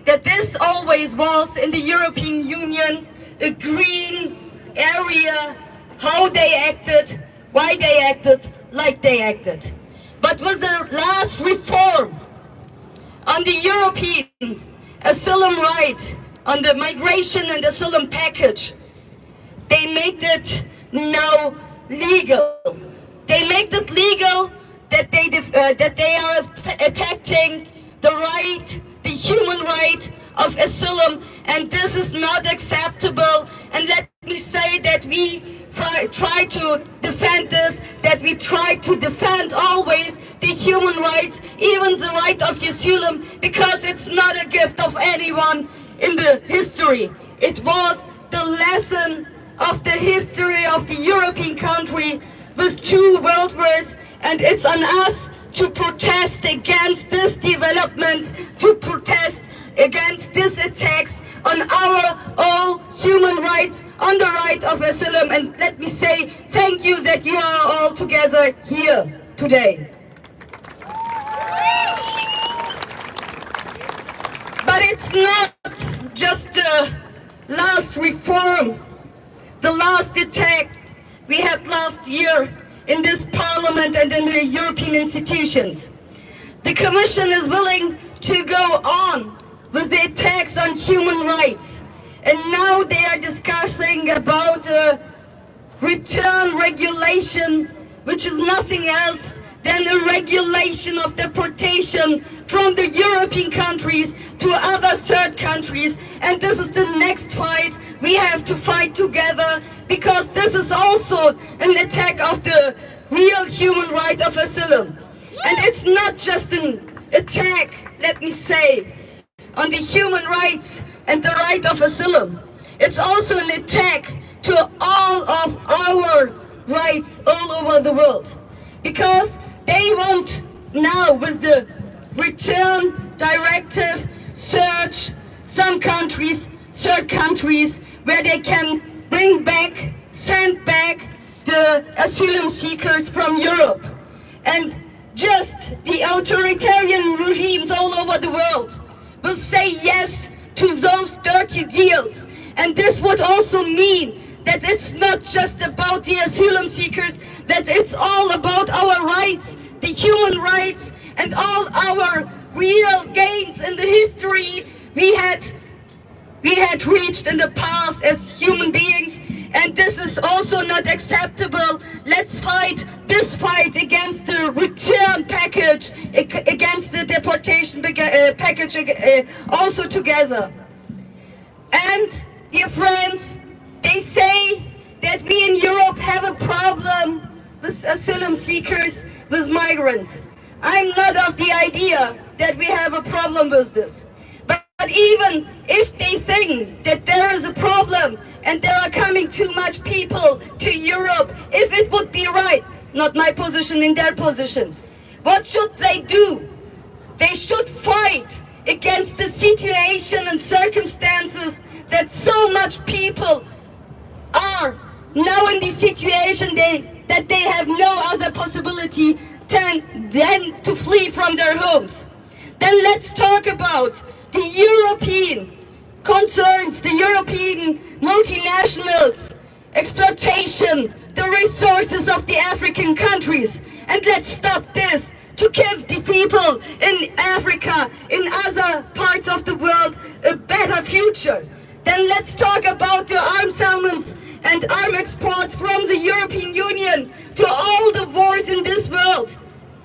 that this always was in the European Union a green area, how they acted, why they acted, like they acted. But with the last reform on the European asylum right, on the migration and asylum package, they made it now legal. They made it legal that they are attacking the human right of asylum, and this is not acceptable. And let me say that we try to defend this, that we try to defend always the human rights, even the right of asylum, because it's not a gift of anyone in the history. It was the lesson of the history of the European country with 2 world wars, and it's on us to protest against this development, to protest against these attacks on our all human rights, on the right of asylum. And let me say thank you that you are all together here today. But it's not just the last reform, the last attack we had last year in this parliament and in the European institutions. The Commission is willing to go on with the attacks on human rights. And now they are discussing about a return regulation, which is nothing else than a regulation of deportation from the European countries to other third countries. And this is the next fight we have to fight together, because this is also an attack of the real human right of asylum. And it's not just an attack, let me say, on the human rights and the right of asylum. it's also an attack to all of our rights all over the world. Because they want now, with the return directive, search some countries, third countries, where they can bring back, send back the asylum seekers from Europe. And just the authoritarian regimes all over the world will say yes to those dirty deals. And this would also mean that it's not just about the asylum seekers, that it's all about our rights, the human rights, and all our real gains in the history we had reached in the past as human beings. And this is also not acceptable. Let's fight this fight against the return package, against the deportation package also together. And dear friends, they say that we in Europe have a problem with asylum seekers, with migrants. I'm not of the idea that we have a problem with this. But even if they think that there is a problem and there are coming too much people to Europe, if it would be right, not my position, in their position, what should they do? They should fight against the situation and circumstances that so much people are now in the situation that they have no other possibility than to flee from their homes. Then let's talk about the European concerns, the European multinationals, exploitation, the resources of the African countries. And let's stop this to give the people in Africa, in other parts of the world, a better future. Then let's talk about the arms elements and arm exports from the European Union to all the wars in this world.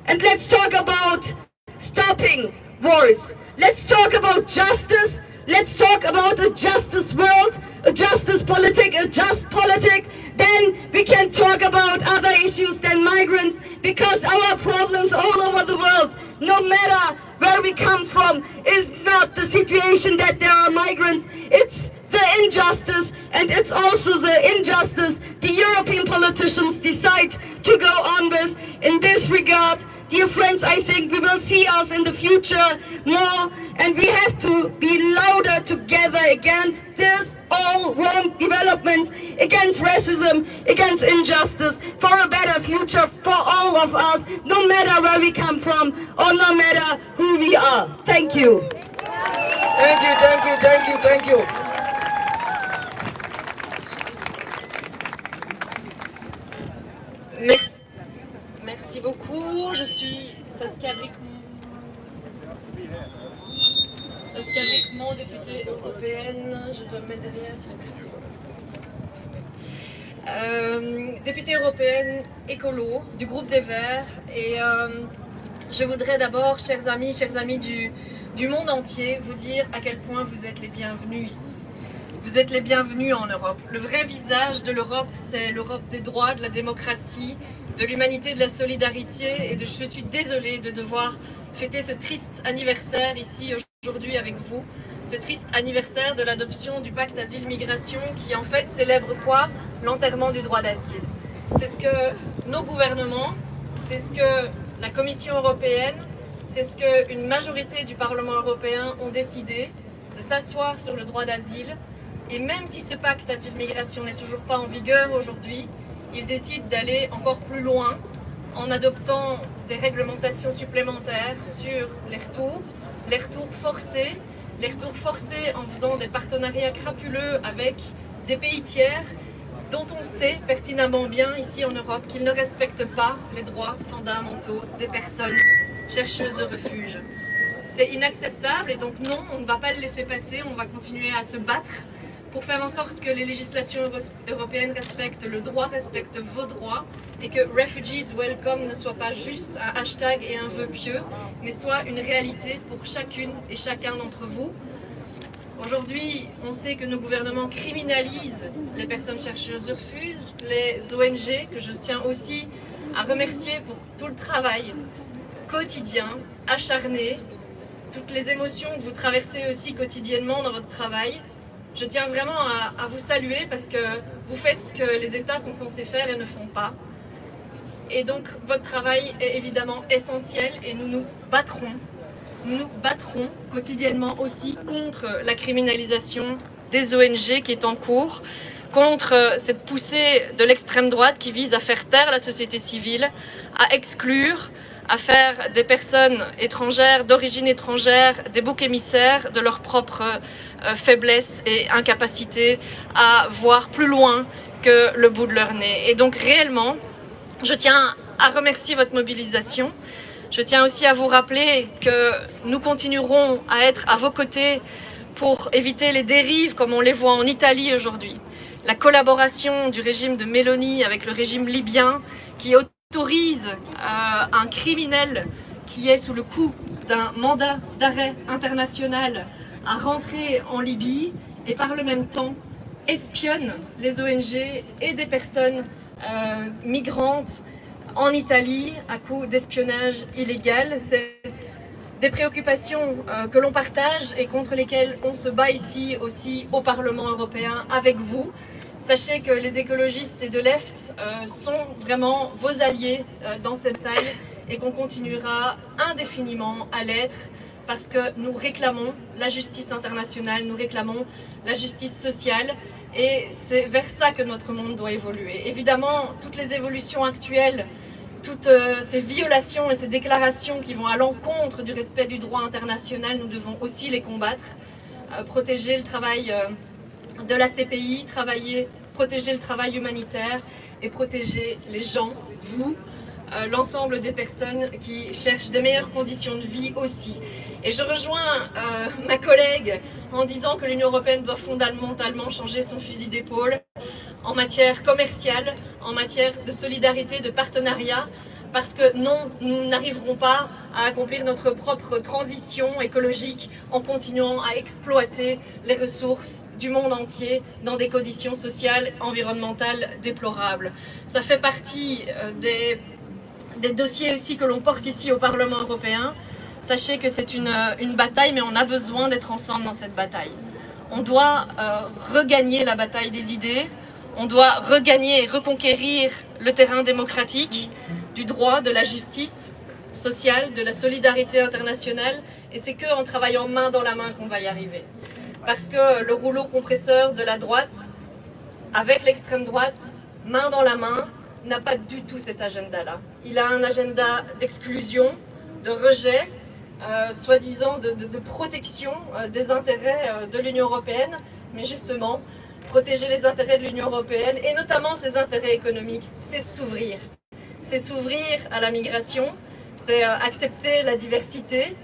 And let's talk about stopping wars. Let's talk about justice. Let's talk about a justice world, a justice politic, a just politic. Then we can talk about other issues than migrants, because our problems all over the world, no matter where we come from, is not the situation that there are migrants. It's the injustice, and it's also the injustice the European politicians decide to go on with. In this regard, dear friends, I think we will see us in the future more, and we have to be louder together against this all wrong developments, against racism, against injustice, for a better future for all of us, no matter where we come from or no matter who we are. Thank you. Thank you, thank you, thank you, thank you. Merci beaucoup. Je suis Saskia Beckman, députée européenne. Je dois me mettre derrière. Députée européenne écolo du groupe des Verts. Et je voudrais d'abord, chers amis du monde entier, vous dire à quel point vous êtes les bienvenus ici. Vous êtes les bienvenus en Europe. Le vrai visage de l'Europe, c'est l'Europe des droits, de la démocratie, de l'humanité, de la solidarité. Et je suis désolée de devoir fêter ce triste anniversaire ici aujourd'hui avec vous. Ce triste anniversaire de l'adoption du pacte asile-migration qui en fait célèbre quoi? L'enterrement du droit d'asile. C'est ce que nos gouvernements, c'est ce que la Commission européenne, c'est ce qu'une majorité du Parlement européen ont décidé, de s'asseoir sur le droit d'asile. Et même si ce pacte asile-migration n'est toujours pas en vigueur aujourd'hui, ils décident d'aller encore plus loin en adoptant des réglementations supplémentaires sur les retours forcés en faisant des partenariats crapuleux avec des pays tiers dont on sait pertinemment bien ici en Europe qu'ils ne respectent pas les droits fondamentaux des personnes chercheuses de refuge. C'est inacceptable et donc non, on ne va pas le laisser passer, on va continuer à se battre pour faire en sorte que les législations européennes respectent le droit, respectent vos droits et que Refugees Welcome ne soit pas juste un hashtag et un vœu pieux, mais soit une réalité pour chacune et chacun d'entre vous. Aujourd'hui, on sait que nos gouvernements criminalisent les personnes chercheuses de refuge, les ONG, que je tiens aussi à remercier pour tout le travail quotidien, acharné, toutes les émotions que vous traversez aussi quotidiennement dans votre travail. Je tiens vraiment à vous saluer parce que vous faites ce que les États sont censés faire et ne font pas. Et donc votre travail est évidemment essentiel et nous nous battrons quotidiennement aussi contre la criminalisation des ONG qui est en cours, contre cette poussée de l'extrême droite qui vise à faire taire la société civile, à exclure, à faire des personnes étrangères, d'origine étrangère, des boucs émissaires de leur propre faiblesse et incapacité à voir plus loin que le bout de leur nez. Et donc réellement, je tiens à remercier votre mobilisation. Je tiens aussi à vous rappeler que nous continuerons à être à vos côtés pour éviter les dérives comme on les voit en Italie aujourd'hui. La collaboration du régime de Meloni avec le régime libyen qui autorise un criminel qui est sous le coup d'un mandat d'arrêt international à rentrer en Libye et par le même temps espionne les ONG et des personnes migrantes en Italie à coup d'espionnage illégal. C'est des préoccupations que l'on partage et contre lesquelles on se bat ici aussi au Parlement européen avec vous. Sachez que les écologistes et de left sont vraiment vos alliés dans cette taille et qu'on continuera indéfiniment à l'être parce que nous réclamons la justice internationale, nous réclamons la justice sociale et c'est vers ça que notre monde doit évoluer. Évidemment, toutes les évolutions actuelles, toutes ces violations et ces déclarations qui vont à l'encontre du respect du droit international, nous devons aussi les combattre, protéger le travail de la CPI, protéger le travail humanitaire et protéger les gens, vous, l'ensemble des personnes qui cherchent de meilleures conditions de vie aussi. Et je rejoins ma collègue en disant que l'Union européenne doit fondamentalement changer son fusil d'épaule en matière commerciale, en matière de solidarité, de partenariat, parce que non, nous n'arriverons pas à accomplir notre propre transition écologique en continuant à exploiter les ressources du monde entier dans des conditions sociales, environnementales déplorables. Ça fait partie des dossiers aussi que l'on porte ici au Parlement européen. Sachez que c'est une bataille, mais on a besoin d'être ensemble dans cette bataille. On doit regagner la bataille des idées, on doit regagner et reconquérir le terrain démocratique, du droit, de la justice sociale, de la solidarité internationale, et c'est qu'en travaillant main dans la main qu'on va y arriver. Parce que le rouleau compresseur de la droite, avec l'extrême droite, main dans la main, n'a pas du tout cet agenda-là. Il a un agenda d'exclusion, de rejet, soi-disant de protection des intérêts de l'Union européenne, mais justement, protéger les intérêts de l'Union européenne, et notamment ses intérêts économiques, c'est s'ouvrir. C'est s'ouvrir à la migration, c'est accepter la diversité,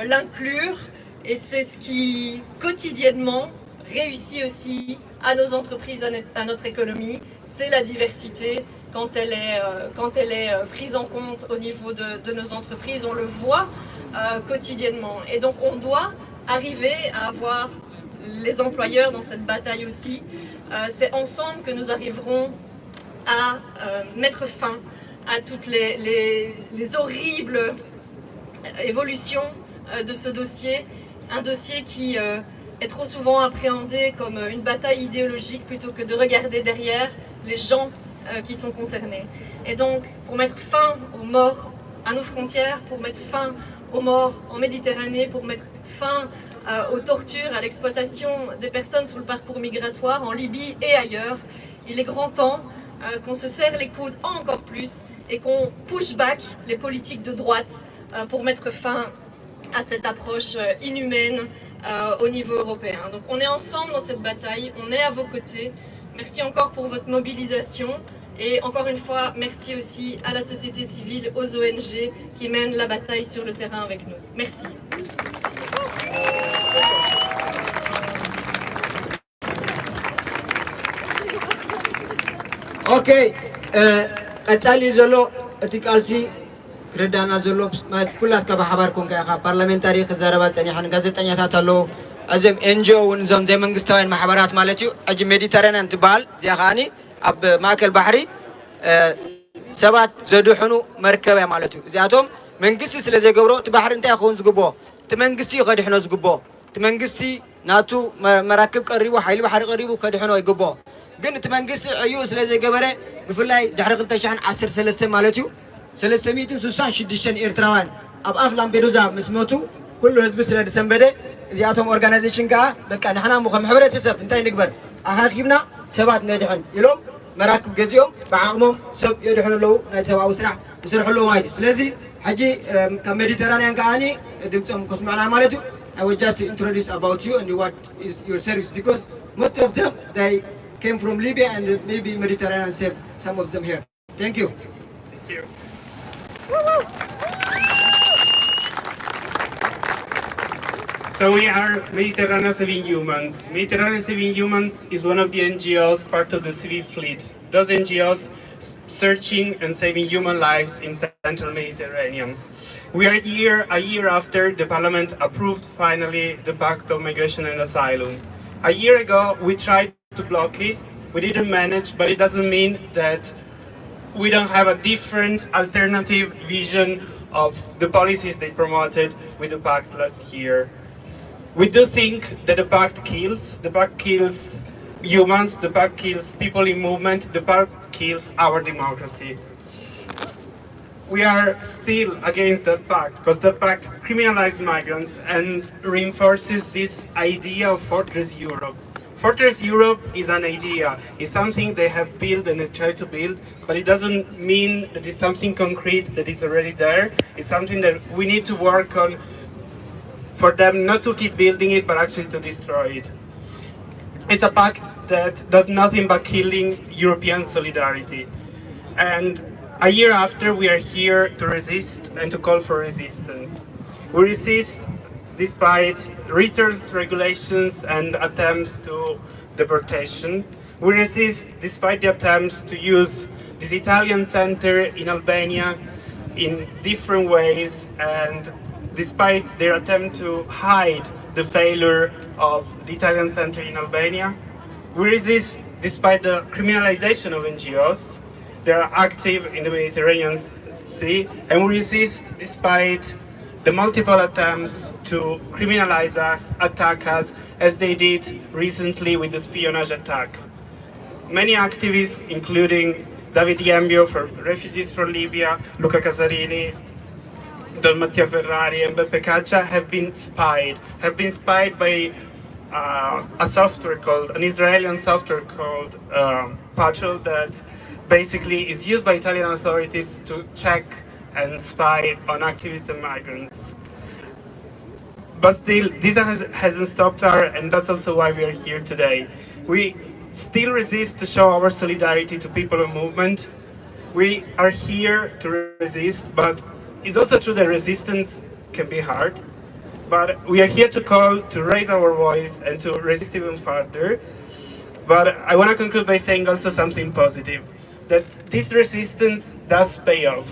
l'inclure, et c'est ce qui quotidiennement réussit aussi à nos entreprises, à notre économie, c'est la diversité quand elle est prise en compte au niveau de nos entreprises, on le voit quotidiennement. Et donc on doit arriver à avoir les employeurs dans cette bataille aussi. C'est ensemble que nous arriverons à mettre fin à toutes les horribles évolutions de ce dossier, un dossier qui est trop souvent appréhendé comme une bataille idéologique plutôt que de regarder derrière les gens qui sont concernés. Et donc, pour mettre fin aux morts à nos frontières, pour mettre fin aux morts en Méditerranée, pour mettre fin aux tortures, à l'exploitation des personnes sur le parcours migratoire en Libye et ailleurs, il est grand temps qu'on se serre les coudes encore plus et qu'on push back les politiques de droite pour mettre fin à cette approche inhumaine au niveau européen. Donc on est ensemble dans cette bataille, on est à vos côtés. Merci encore pour votre mobilisation et encore une fois, merci aussi à la société civile, aux ONG qui mènent la bataille sur le terrain avec nous. Merci. ኦኬ ቀጻሊ ዘሎ እቲ ቃልሲ ክርዳና ዘሎ ኩላትካ ብሓባር ኮንካ ኢኻ ፓርላሜንታሪ ክዛረባ ፀኒሐን ጋዜጠኛታት ኣለዉ እዞም ኤንጂኦ እውን እዞም ዘይመንግስታውያን ማሕበራት ማለት እዩ ሕጂ ሜዲተራንያን ትበሃል እዚኣ ከዓኒ ኣብ ማእከል ባሕሪ ሰባት ዘድሕኑ መርከብ እያ ማለት እዩ እዚኣቶም መንግስቲ ስለ ዘይገብሮ እቲ ባሕሪ እንታይ ክኸውን ዝግብኦ እቲ መንግስቲ ከድሕኖ ዝግብኦ እቲ መንግስቲ ناتو مراكب قريبو حيل بحر قريبو كدحنو يقبو ግን እቲ መንግስቲ ዕዩ ስለ ዘይገበረ ብፍላይ ድሕሪ 2013 ማለት እዩ 366 ኤርትራውያን ኣብ ኣፍ ላምፔዱዛ ምስ ሞቱ ኩሉ ህዝቢ ስለ ድሰንበደ እዚኣቶም ኦርጋናይዜሽን ከዓ በቃ ንሕና ከም ሕብረተሰብ እንታይ ንግበር ኣኻኺብና ሰባት ነድሕን ኢሎም መራክብ ገዚኦም ብዓቕሞም ሰብ የድሕንለው ናይ ሰብኣዊ ስራሕ ይስርሕለው ማለት እዩ ስለዚ ሕጂ ካብ ሜዲተራንያን ከዓኒ ድምፆም ከስምዕና ማለት እዩ I will just introduce about you and what is your service because most of them they came from Libya and maybe Mediterranean saved some of them here. Thank you. Thank you. So we are Mediterranean Saving Humans. Mediterranean Saving Humans is one of the NGOs part of the civil fleet. Those NGOs searching and saving human lives in central Mediterranean. We are here a year after the Parliament approved finally the Pact of Migration and Asylum. A year ago we tried to block it. We didn't manage, but it doesn't mean that we don't have a different alternative vision of the policies they promoted with the Pact last year. We do think that the Pact kills. The Pact kills humans. The Pact kills people in movement. The Pact kills our democracy. We are still against that pact because the pact criminalizes migrants and reinforces this idea of Fortress Europe. Fortress Europe is an idea. It's something they have built and they try to build, but it doesn't mean that it's something concrete that is already there. It's something that we need to work on for them not to keep building it, but actually to destroy it. It's a pact that does nothing but killing European solidarity. And a year after, we are here to resist and to call for resistance. We resist despite return regulations and attempts to deportation. We resist despite the attempts to use this Italian center in Albania in different ways and despite their attempt to hide the failure of the Italian center in Albania. We resist despite the criminalization of NGOs. They are active in the Mediterranean Sea, and we resist despite the multiple attempts to criminalize us, attack us, as they did recently with the espionage attack. Many activists, including David Yambio for refugees from Libya, Luca Casarini, Don Mattia Ferrari, and Beppe Caccia, have been spied by an Israeli software called Patrol that basically is used by Italian authorities to check and spy on activists and migrants. But still, this hasn't stopped her, and that's also why we are here today. We still resist to show our solidarity to people and movement. We are here to resist, but it's also true that resistance can be hard. But we are here to call, to raise our voice, and to resist even further. But I want to conclude by saying also something positive. That this resistance does pay off.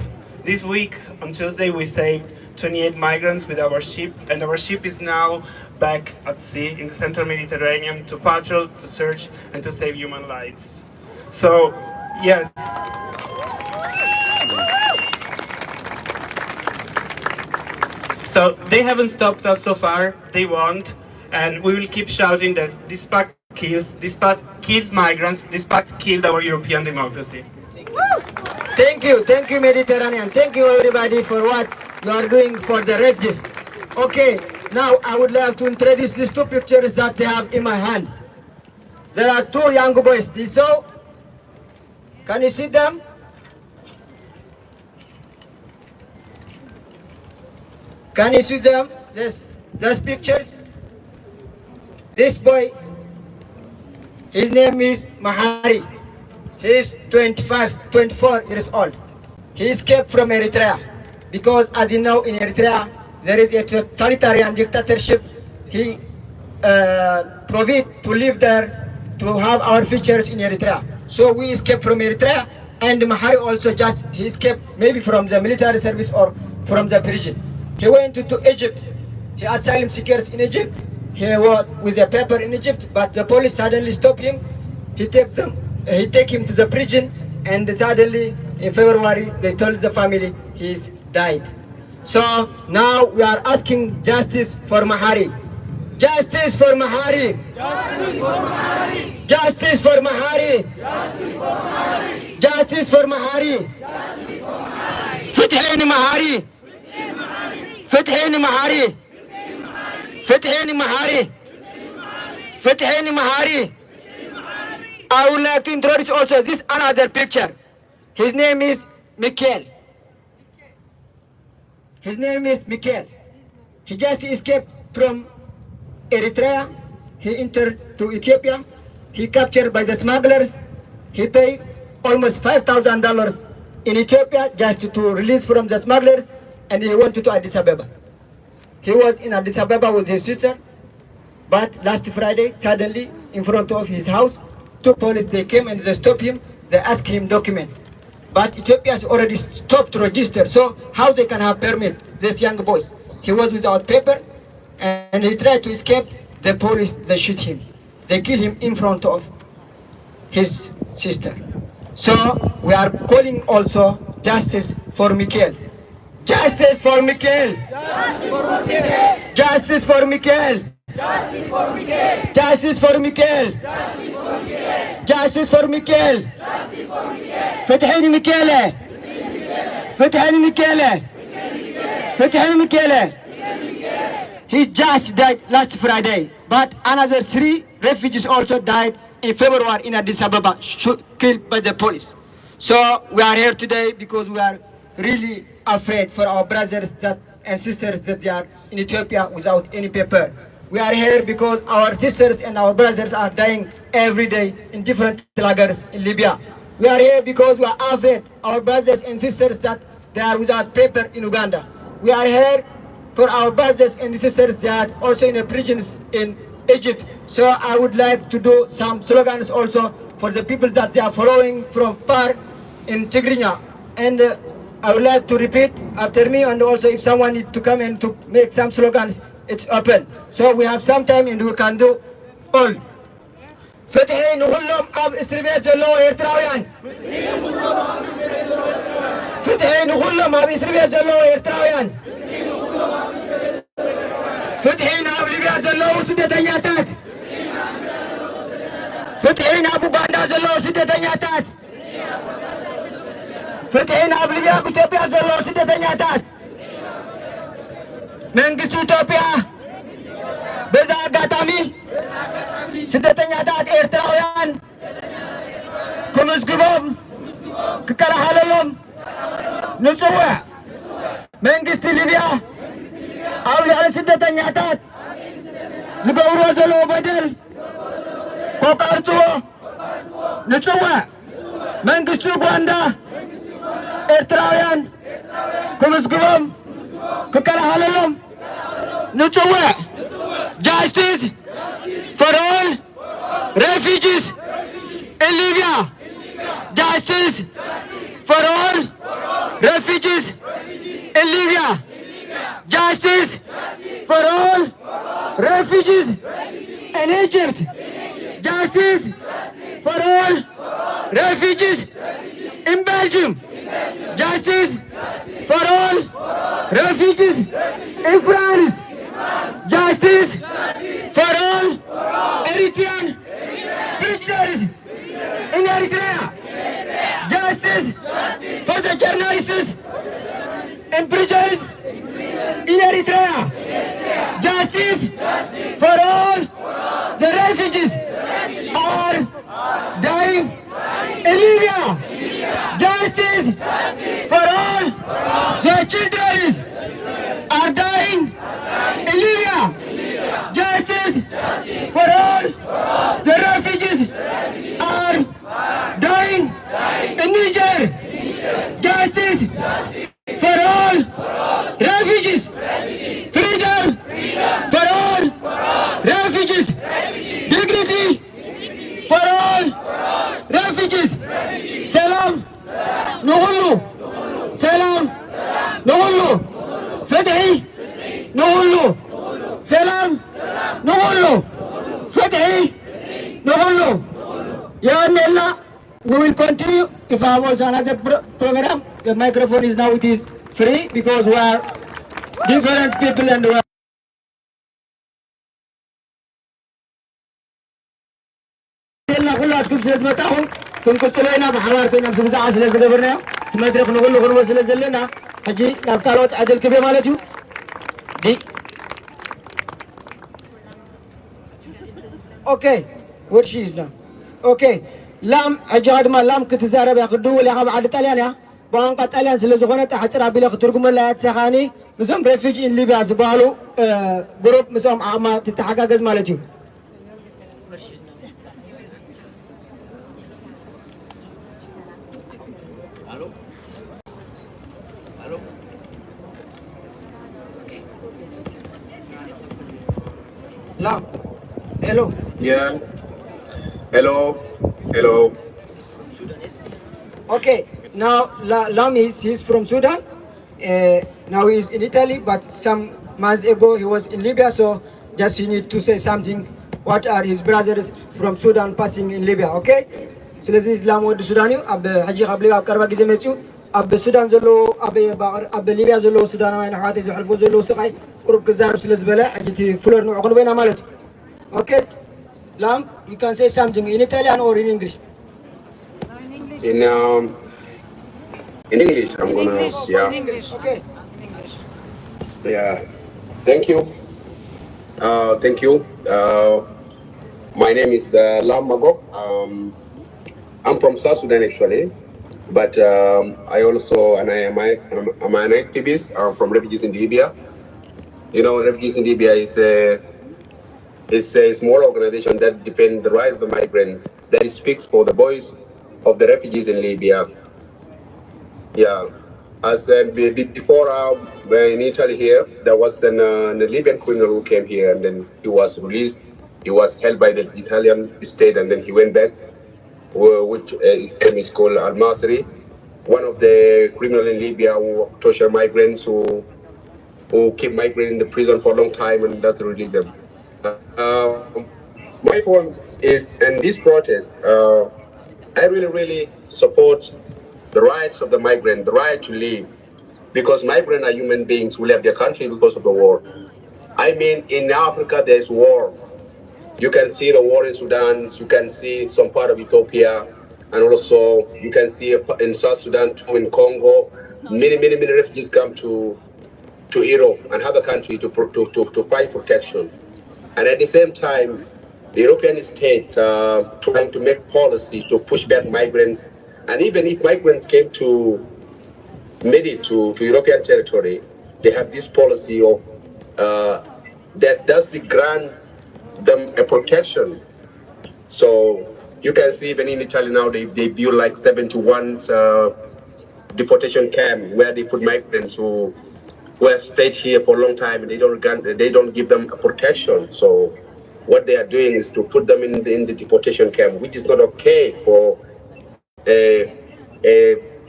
This week, on Tuesday, we saved 28 migrants with our ship, and our ship is now back at sea in the central Mediterranean to patrol, to search, and to save human lives. So, yes. So, they haven't stopped us so far, they won't, and we will keep shouting that this pact kills migrants, this pact killed our European democracy. Thank you Mediterranean, thank you everybody for what you are doing for the refugees. Okay, now I would like to introduce these two pictures that I have in my hand. There are two young boys, so can you see them? Can you see them? These pictures. This boy, his name is Mahari. He is 24 years old. He escaped from Eritrea because, as you know, in Eritrea there is a totalitarian dictatorship. He promised to live there to have our futures in Eritrea. So we escaped from Eritrea, and Mahari also he escaped maybe from the military service or from the prison. He went to Egypt. He asylum seekers in Egypt. He was with a paper in Egypt, but the police suddenly stopped him. He take him to the prison, and suddenly in February they told the family he's died. So now we are asking justice for Mahari. Justice for Mahari. Justice for Mahari. Justice for Mahari. فتحين Mahari. فتحين Mahari. فتحين Mahari. فتحين Mahari. I would like to introduce also this another picture. His name is Mikhail. His name is Mikhail. He just escaped from Eritrea. He entered to Ethiopia. He captured by the smugglers. He paid almost $5,000 in Ethiopia just to release from the smugglers, and he went to Addis Ababa. He was in Addis Ababa with his sister, but last Friday, suddenly, in front of his house, two police, they came and they stopped him. They asked him document. But Ethiopia has already stopped to register, so how they can have permit, this young boy? He was without paper, and he tried to escape. The police, they shoot him. They kill him in front of his sister. So we are calling also justice for Mikhail. Justice for Mikhail. Justice for Mikhail. Justice for Mikhail. Justice for Mikhail. فتحيني ميكيلة. فتحيني ميكيلة. فتحيني ميكيلة. He just died last Friday, but another 3 refugees also died in February in Addis Ababa, killed by the police. So we are here today because we are really afraid for our brothers and sisters that they are in Ethiopia without any paper. We are here because our sisters and our brothers are dying every day in different lagers in Libya. We are here because we are afraid our brothers and sisters that they are without paper in Uganda. We are here for our brothers and sisters that are also in the prisons in Egypt. So I would like to do some slogans also for the people that they are following from far in Tigrinya. And I would like to repeat after me, and also if someone needs to come and to make some slogans, it's open. So we have some time and we can do all. فتحي نقولهم أب إسرائيل جلوا إرتراويان. فتحي نقولهم أب إسرائيل جلوا إرتراويان. فتحي ناب ليبيا جلوا سدتنياتات. فتحي ناب أوغندا جلوا سدتنياتات. فتحي ناب ليبيا إثيوبيا جلوا سدتنياتات. መንግስቱ ኢትዮጵያ በዛ አጋጣሚ ስደተኛታት ኤርትራውያን ክምዝግቦም ክከላኸለሎም ንፅውዕ መንግስቲ ሊብያ ኣብ ልዕሊ ስደተኛታት ዝገብርዎ ዘለዎ በደል ከቃልፅዎ ንፅውዕ መንግስቲ ኡጋንዳ ኤርትራውያን ክምዝግቦም ክከላኸለሎም ንፅውዕ justice for all refugees in Libya. Justice for all refugees in Libya. Justice for all refugees in Egypt. Justice for all refugees in Belgium. Justice for all refugees in France. Justice for all Eritrean prisoners in Eritrea. Justice for the journalists imprisoned in Eritrea. Justice for all the refugees are dying in Libya. Justice for all the children are dying in Libya. Justice for all the refugees are dying in Niger. Justice for all refugees. Freedom for all refugees. Dignity for all refugees. Salam نقولوا سلام نقولوا فتحي نقولوا سلام نقولوا فتحي نقولوا يا الله. We will continue. If I was another program, the microphone is now, it is free because we are different people and we are كل سلة متاهم كنت لنا بحوار كنا بسبزة عسل زجبرنا تمدرك نقول له غنوة سلة زلنا حجي نبكالوت عدل كبير مالتيو دي اوكي وير شي از ناو اوكي لام حجي قد ما لام كتزارب يا خدو ولا خاب عاد طاليان يا بانقا طاليان سلة زغونه تحصر ابي لك ترجم لا تسخاني مسوم ريفيجي ان ليبيا زبالو جروب مسوم اما تتحقاقز مالتيو Lam, hello. Yeah. Hello. Hello. Okay. Now Lam he's from Sudan. Now he's in Italy, but some months ago he was in Libya. So just you need to say something. What are his brothers from Sudan passing in Libya? Okay. ስለዚህ ላም ወደ ሱዳን ኣብ ሕጂ ካብ ሊብያ ኣብ ቀረባ ግዜ መፅኡ ኣብ ሱዳን ዘለዎ ኣብ ሊብያ ዘለዎ ሱዳናውያን ኣሕዋተይ ዝሕልፎ ዘለዎ ስቃይ ቁሩብ ክዛረብ ስለ ዝበለ ሕጂ እቲ ፍሎር ንዑ ክንበይና ማለት እዩ ኦኬ ላም you can say something in Italian or in English in English I'm gonna English, yeah in English. Okay. Yeah, thank you. My name is Lam Mago. I'm from South Sudan actually, but I also I'm an activist from refugees in Libya. You know, refugees in Libya is a small organization that defends the rights of the migrants. That speaks for the voice of the refugees in Libya. Yeah, as before in Italy here, there was a Libyan criminal who came here and then he was released. He was held by the Italian state and then he went back, which his name is called Al-Masri, one of the criminals in Libya who torture migrants, who keep migrants in the prison for a long time and doesn't release them. My point is, in this protest, I really support the rights of the migrant, the right to live, because migrants are human beings who left their country because of the war. I mean, in Africa, there's war. You can see the war in Sudan, you can see some part of Ethiopia, and also you can see in South Sudan too, in Congo, many refugees come to Europe and other countries to find protection. And at the same time, the European states are trying to make policy to push back migrants. And even if migrants made it to European territory, they have this policy of that does grant them a protection. So you can see even in Italy now they build like 71 deportation camp where they put migrants who have stayed here for a long time and they don't give them a protection. So what they are doing is to put them in the deportation camp, which is not okay for a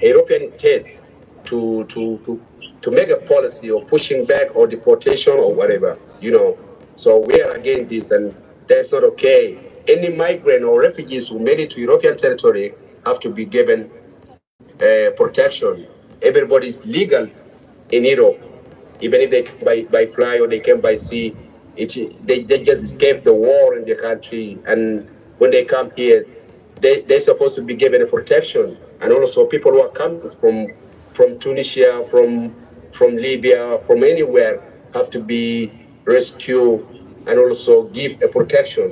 European state to make a policy of pushing back or deportation or whatever, you know. So we are against this, and that's not okay. Any migrant or refugees who made it to European territory have to be given protection. Everybody is legal in Europe, even if they come by fly or they came by sea. They just escaped the war in their country, and when they come here, they're supposed to be given a protection. And also people who are coming from Tunisia, from Libya, from anywhere, have to be rescued and also give a protection,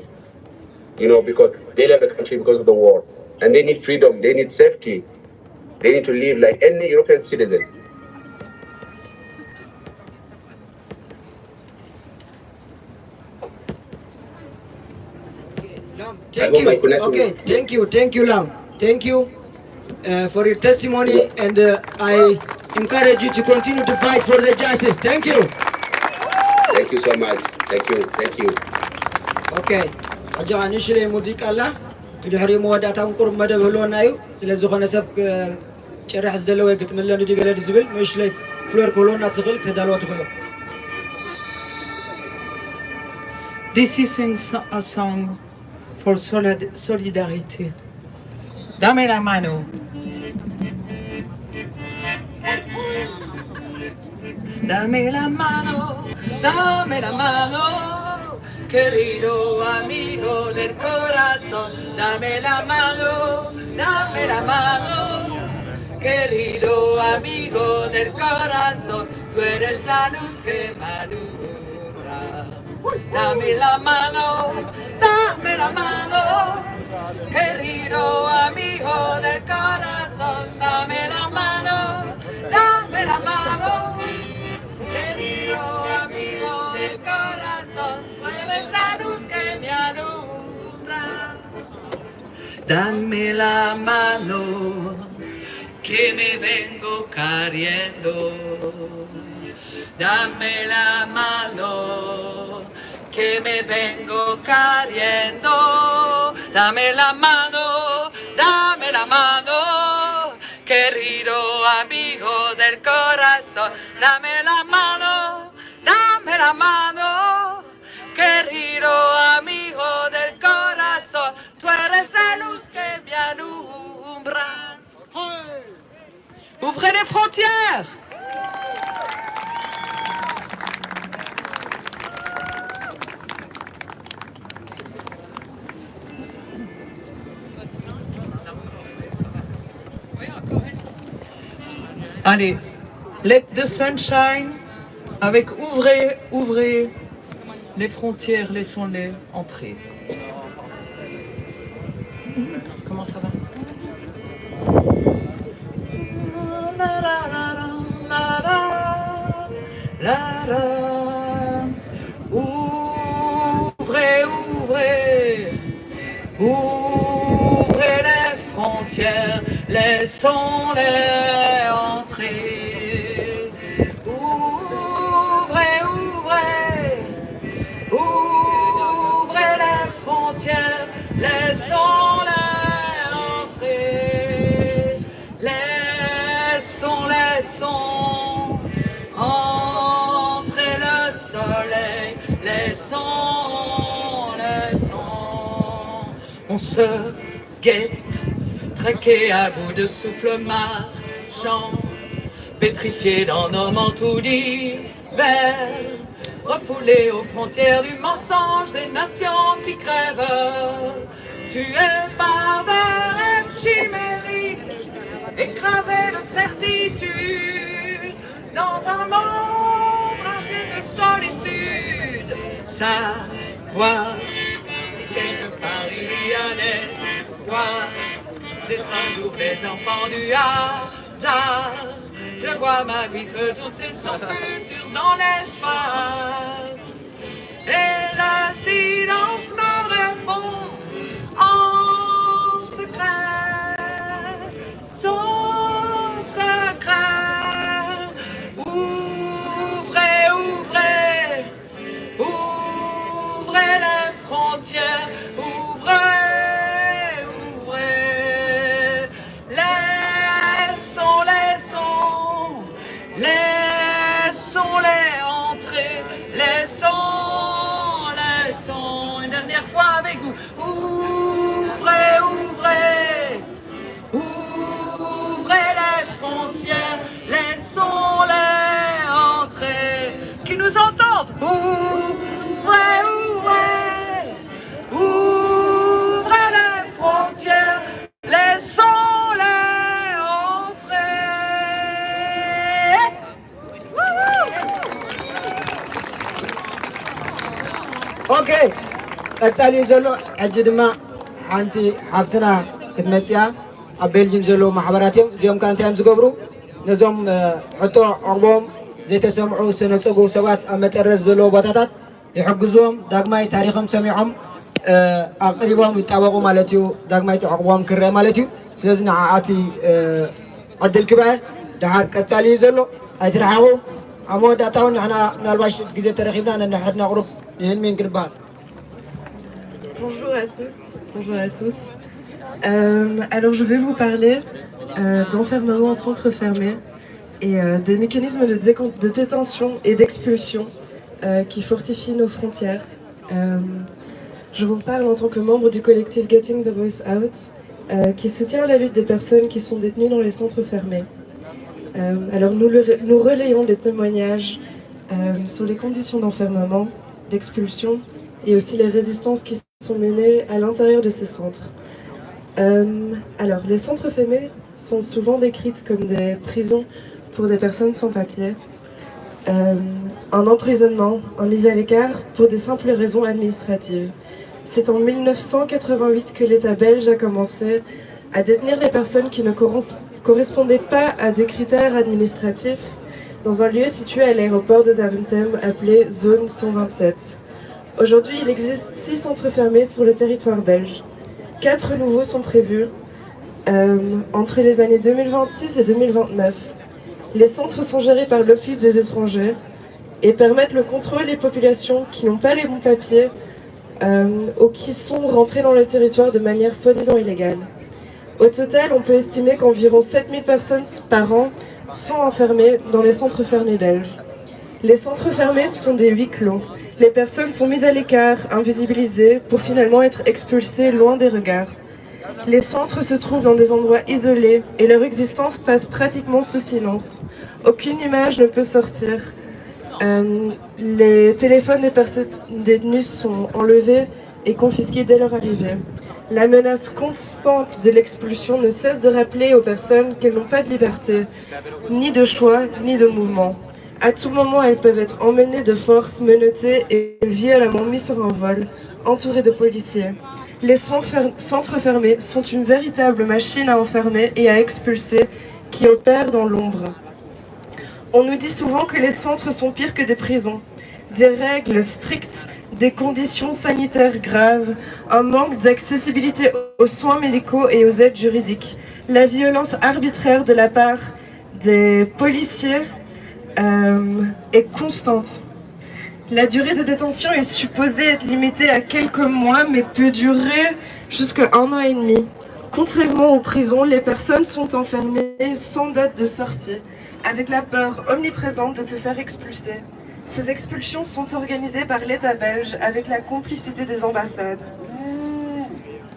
you know, because they left the country because of the war. And they need freedom, they need safety. They need to live like any European citizen. Thank you, Lam. Thank you for your testimony, and I encourage you to continue to fight for the justice. Thank you. Thank you so much. Thank you. Okay. أجا نشري موسيقى لا تجهري مواداتهم قرب مدى بهلون أيو سلزو خنا سب شرح زدلوا يقتمن لنا دي قلاد زبل مش لي فلور كولون نتغل كدالوات خير. This is a song for solidarity. Dame la mano. Dame la mano, dame la mano, querido amigo del corazón, dame la mano, querido amigo del corazón, tú eres la luz que me alumbra. Dame la mano, querido amigo del corazón, dame la mano, querido amigo del corazón, tú eres la luz que me alumbra. Dame la mano, que me vengo cayendo. Dame la mano, que me vengo cayendo. Dame la mano, querido amigo del corazón. Dame la mano, querido amigo del corazón. Tú eres la luz que me alumbra. Ouvrez les frontières. Allez, let the sun shine, avec ouvrez les frontières, laissons-les entrer. Comment ça va? Ouvrez les frontières, laissons-les entrer. Ouvrez les frontières, laissons-les entrer. Laissons entrer le soleil, on se guette, traqué à bout de souffle marchand, pétrifié dans nos manteaux d'hiver, refoulé aux frontières du mensonge des nations qui crèvent, tués par des rêves chimériques, écrasés de certitude, dans un monde rangé de solitude. Sa voix, quelque part il y a l'espoir d'être un jour les enfants du hasard. Je vois ma vie jeter son futur dans l'espace. Et le silence me répond en secret, son secret. Ouvrez les frontières, ouvrez, laissons-les entrer, laissons, une dernière fois avec vous, ouvrez les frontières, laissons-les entrer, qui nous entendent, ouvrez les frontières, laissons-les entrer. اوكي قتالي زلو حج دما حنتي حفتنا كتمصيا اب بلجيم زلو محبراتهم زيوم كانتيام زغبرو نزوم حتو عقبهم زي تسمعوا سنصغو سبات امطرز زلو بوتاتات يحجزوهم داغماي تاريخهم سمعهم اقربهم يطابقوا مالتيو داغماي عقبهم كره مالتيو سلازنا عاتي عدل كبا دحر قتالي زلو ايترحقوا امود اتاون احنا نالباش غزي ترخيبنا نحدنا قرب يهن من كربات. Bonjour à toutes, bonjour à tous. Alors je vais vous parler d'enfermement en centre fermé et des mécanismes de détention et d'expulsion qui fortifient nos frontières. Je vous parle en tant que membre du collectif Getting the Voice Out qui soutient la lutte des personnes qui sont détenues dans les centres fermés. Alors nous relayons des témoignages sur les conditions d'enfermement, d'expulsion et aussi les résistances qui sont menées à l'intérieur de ces centres. Alors, les centres fermés sont souvent décrites comme des prisons pour des personnes sans papier, un emprisonnement, en mise à l'écart pour des simples raisons administratives. C'est en 1988 que l'État belge a commencé à détenir les personnes qui ne correspondaient pas à des critères administratifs dans un lieu situé à l'aéroport de Zaventem appelé Zone 127. Aujourd'hui, il existe 6 centres fermés sur le territoire belge. 4 nouveaux sont prévus entre les années 2026 et 2029. Les centres sont gérés par l'Office des étrangers et permettent le contrôle des populations qui n'ont pas les bons papiers ou qui sont rentrées dans le territoire de manière soi-disant illégale. Au total, on peut estimer qu'environ 7000 personnes par an sont enfermées dans les centres fermés belges. Les centres fermés sont des huis clos. Les personnes sont mises à l'écart, invisibilisées, pour finalement être expulsées loin des regards. Les centres se trouvent dans des endroits isolés et leur existence passe pratiquement sous silence. Aucune image ne peut sortir. Les téléphones des personnes détenues sont enlevés et confisqués dès leur arrivée. La menace constante de l'expulsion ne cesse de rappeler aux personnes qu'elles n'ont pas de liberté, ni de choix, ni de mouvement. À tout moment, elles peuvent être emmenées de force, menottées et violemment mises sur un vol, entourées de policiers. Les centres fermés sont une véritable machine à enfermer et à expulser qui opère dans l'ombre. On nous dit souvent que les centres sont pires que des prisons. Des règles strictes, des conditions sanitaires graves, un manque d'accessibilité aux soins médicaux et aux aides juridiques, la violence arbitraire de la part des policiers est constante. La durée de détention est supposée être limitée à quelques mois, mais peut durer jusqu'à 1 an et demi. Contrairement aux prisons, les personnes sont enfermées sans date de sortie, avec la peur omniprésente de se faire expulser. Ces expulsions sont organisées par l'État belge avec la complicité des ambassades.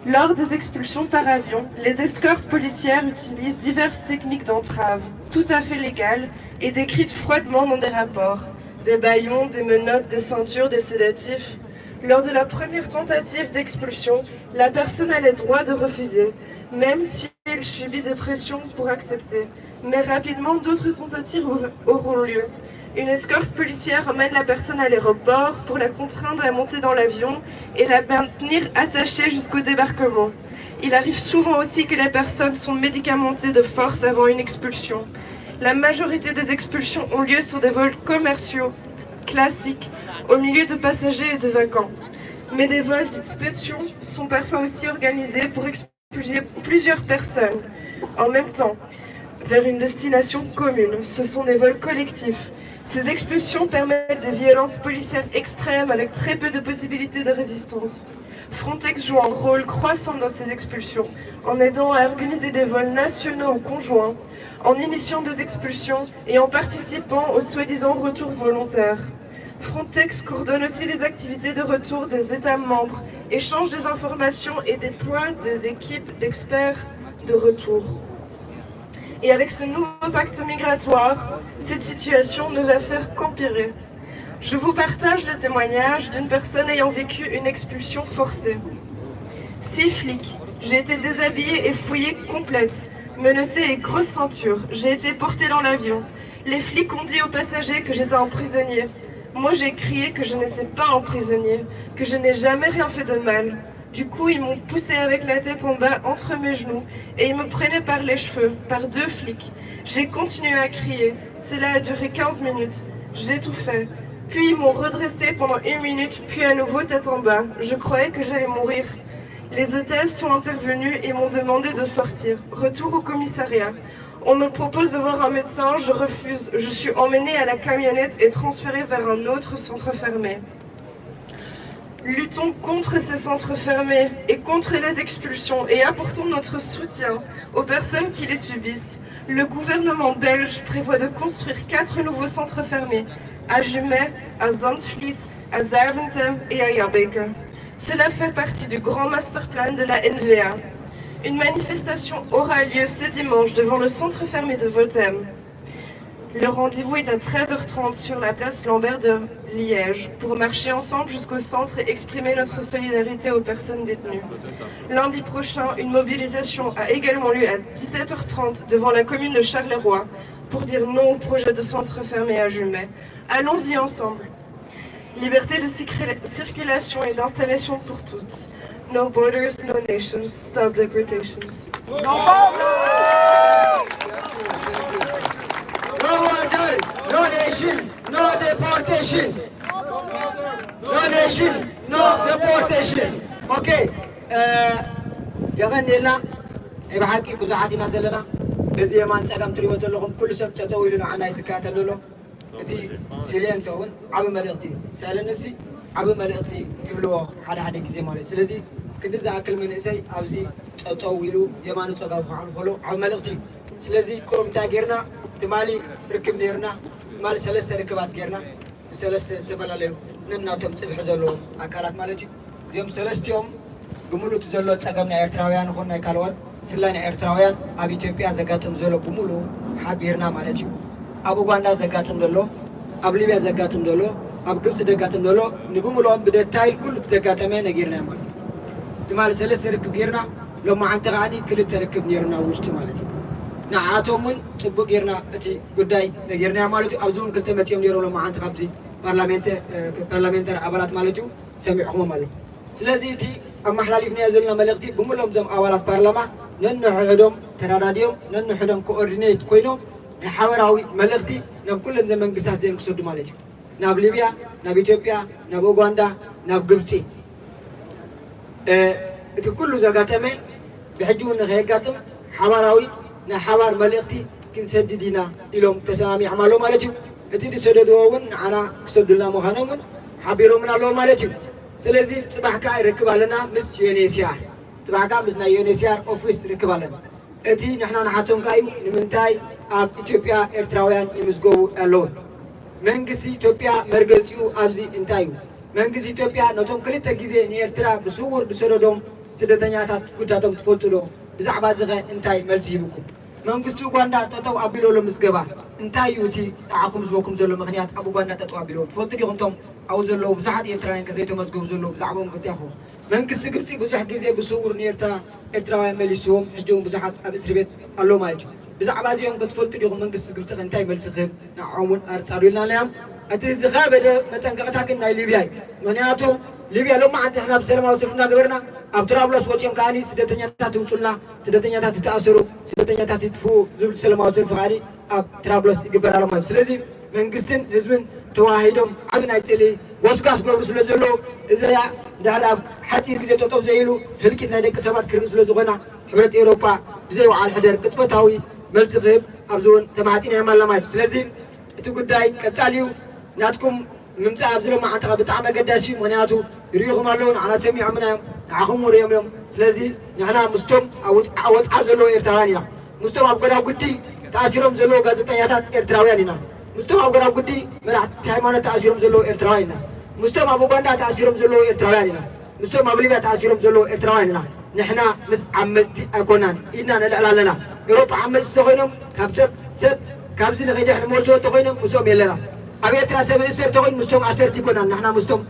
Lors des expulsions par avion, les escortes policières utilisent diverses techniques d'entrave, tout à fait légales et décrites froidement dans des rapports. Des bâillons, des menottes, des ceintures, des sédatifs. Lors de la première tentative d'expulsion, la personne a le droit de refuser, même si elle subit des pressions pour accepter. Mais rapidement, d'autres tentatives auront lieu. Une escorte policière emmène la personne à l'aéroport pour la contraindre à monter dans l'avion et la maintenir attachée jusqu'au débarquement. Il arrive souvent aussi que les personnes sont médicamentées de force avant une expulsion. La majorité des expulsions ont lieu sur des vols commerciaux, classiques, au milieu de passagers et de vacants. Mais des vols dits spéciaux sont parfois aussi organisés pour expulser plusieurs personnes en même temps vers une destination commune. Ce sont des vols collectifs. Ces expulsions permettent des violences policières extrêmes avec très peu de possibilités de résistance. Frontex joue un rôle croissant dans ces expulsions, en aidant à organiser des vols nationaux ou conjoints, en initiant des expulsions et en participant aux soi-disant retours volontaires. Frontex coordonne aussi les activités de retour des États membres, échange des informations et déploie des équipes d'experts de retour. Et avec ce nouveau pacte migratoire, cette situation ne va faire qu'empirer. Je vous partage le témoignage d'une personne ayant vécu une expulsion forcée. 6 flics, j'ai été déshabillée et fouillée complète, menottée et grosse ceinture. J'ai été portée dans l'avion. Les flics ont dit aux passagers que j'étais un prisonnier. Moi j'ai crié que je n'étais pas un prisonnier, que je n'ai jamais rien fait de mal. Du coup, ils m'ont poussé avec la tête en bas entre mes genoux et ils me prenaient par les cheveux, par 2 flics. J'ai continué à crier. Cela a duré 15 minutes. J'ai tout fait. Puis ils m'ont redressé pendant 1 minute, puis à nouveau tête en bas. Je croyais que j'allais mourir. Les hôtesses sont intervenues et m'ont demandé de sortir. Retour au commissariat. On me propose de voir un médecin, je refuse. Je suis emmenée à la camionnette et transférée vers un autre centre fermé. Luttons contre ces centres fermés et contre les expulsions et apportons notre soutien aux personnes qui les subissent. Le gouvernement belge prévoit de construire 4 nouveaux centres fermés à Jumet, à Zandvliet, à Zaventem et à Jabeke. Cela fait partie du grand masterplan de la NVA. Une manifestation aura lieu ce dimanche devant le centre fermé de Votem. Le rendez-vous est à 13h30 sur la place Lambert de Liège pour marcher ensemble jusqu'au centre et exprimer notre solidarité aux personnes détenues. Lundi prochain, une mobilisation a également lieu à 17h30 devant la commune de Charleroi pour dire non au projet de centre fermé à Jumet. Allons-y ensemble. Liberté de circulation et d'installation pour toutes. No borders, no nations, stop deportations. No border, no nation, no deportation. No nation, no deportation. Okay. يغنينا بحكي بزعاتنا زلنا بزي ما نسقم تريوت لهم كل سبت تطويلنا عنا يتكاتل له اتي سيلين سون عب ملقتي سالنسي عب ملقتي يبلو حدا غزي مالي سلازي كنز اكل من اسي ابزي تطويلو يمانو صقاف خلو عب ملقتي سلازي كوم تاغيرنا تمالي ركب نيرنا مال سلسته ركبات غيرنا سلسته استفلالو نناوتم صبح زلو اكالات مالتي زيم سلستيوم بمولو تزلو ጸገምና ኤርትራውያን ሆነ ካልወት ስለና ኤርትራውያን ኣብ ኢትዮጵያ ዘጋጥም ዘሎ በሙሉ ሓቢርና ማለት እዩ ኣብ ኡጋንዳ ዘጋጥም ዘሎ ኣብ ሊብያ ዘጋጥም ዘሎ ኣብ ግብጽ ዘጋጥም ዘሎ ንብሙሎም ብደታይል ኩሉ ተዘጋጠመ ነጊርና ማለት ትማል ሰለስተ ርክብ ጌርና ለማዓንተ ጋኒ ክልተ ርክብ ኔርና ውሽጥ ማለት እዩ ንዓቶምን ጽቡቅ ጌርና እቲ ጉዳይ ነጊርና ማለት እዩ ኣብዙን ክልተ መጽዮም ኔሮ ለማዓንተ ካብዚ ፓርላሜንታር አባላት ማለት እዩ ሰሚዕኩም ማለት ስለዚህ እቲ أمحلاليفنا يزلنا ملقتي بملهم زم أولاد برلمان ننحدهم تراديهم ننحدهم كوردينيت كوينهم نحاوراوي ملقتي نبكل زمن قصات زين كسود مالك ناب ليبيا ناب إثيوبيا ناب أوغندا ناب جبتي كله زغاتمين بحجون غيقاتم حواراوي نحوار ملقتي كنسددينا إلهم تسامي عملوا مالك اتي سددوون أنا كسود لنا مهانون حبيرو من الله مالك ስለዚህ ጽባሕካ ይረክባለና ምስ ዩኤንኤችሲአር ጽባሕካ ምስ ናይ ዩኤንኤችሲአር ኦፊስ ይረክባለና እቲ ንሕና ንሓቶምካ እዩ ንምንታይ ኣብ ኢትዮጵያ ኤርትራውያን ይምዝገቡ ኣለውን መንግስቲ ኢትዮጵያ መርገፂኡ ኣብዚ እንታይ እዩ መንግስቲ ኢትዮጵያ ነቶም ክልተ ግዜ ንኤርትራ ብስውር ብሰደዶም ስደተኛታት ጉዳቶም ትፈልጡ ዶ ብዛዕባ ዝኸ እንታይ መልሲ ይብኩም መንግስቲ ኡጋንዳ ጠጠው ኣቢሎሎ ምዝገባ እንታይ እዩ እቲ ንዓኹም ዝቦኩም ዘሎ ምክንያት ኣብ ኡጋንዳ ጠጠው ኣቢሎ ትፈልጡ ዲኹም ቶም أو زلوا بزحد إيرتراين كزيتو مزقوب زلوا بزعبهم بتاخو من كست قبتي بزح جزء بصور إيرتراين مليسهم حجوم بزحد أبس ربيت الله مايج بزعب هذه يوم قد فلت اليوم من كست قبتي غنتاي ملسخب نعومون أرسلوا لنا أتزغاب ده مثلا كأتاكن ناي ليبيا منياتو ليبيا لو ما عند إحنا بسلام أو سفنا قبرنا أبترابلس وشيم كاني سدتنيا تاتوصلنا سدتنيا تتأثروا سدتنيا تتفو زول سلام أو سفراني أبترابلس قبر على ما سلزي من كستن حزبن تواهدهم عبنا يتلي وسكاس نورس لزلو إذا دارب حتى يرجع توتو زيلو هلكي نادك سبات كرنس لزغنا حملة أوروبا زي وعلى الحدر كتبتاوي ملصغب أبزون تبعتين يعمل لمايت لازم تقول داي كتاليو ناتكم ممتع أبزلو ما عتقب بتعمل قداسي ونياتو يريهم اللون على سميع منا عهم وريهم يوم لازم نحنا مستم أو عزلو إرترانينا مستم أبغى قدي تأثيرهم زلو غازتياتات إرتراوياننا مستمع أبغى قدي مرات تهيمانة تأثيرهم زلوا إرتراوينا مستمع أبوغندا تأثيرهم زلوا إرتراوينا مستمع أبليبيا تأثيرهم زلوا إرتراوينا نحنا مس عملت أكونان إننا ندعى لنا أوروبا عملت تغينهم سب كابزين غير إحنا مولسوا تغينهم مستمع يلنا أبي ترى سب إستر تغين مستمع أستر تكونان نحنا مستمع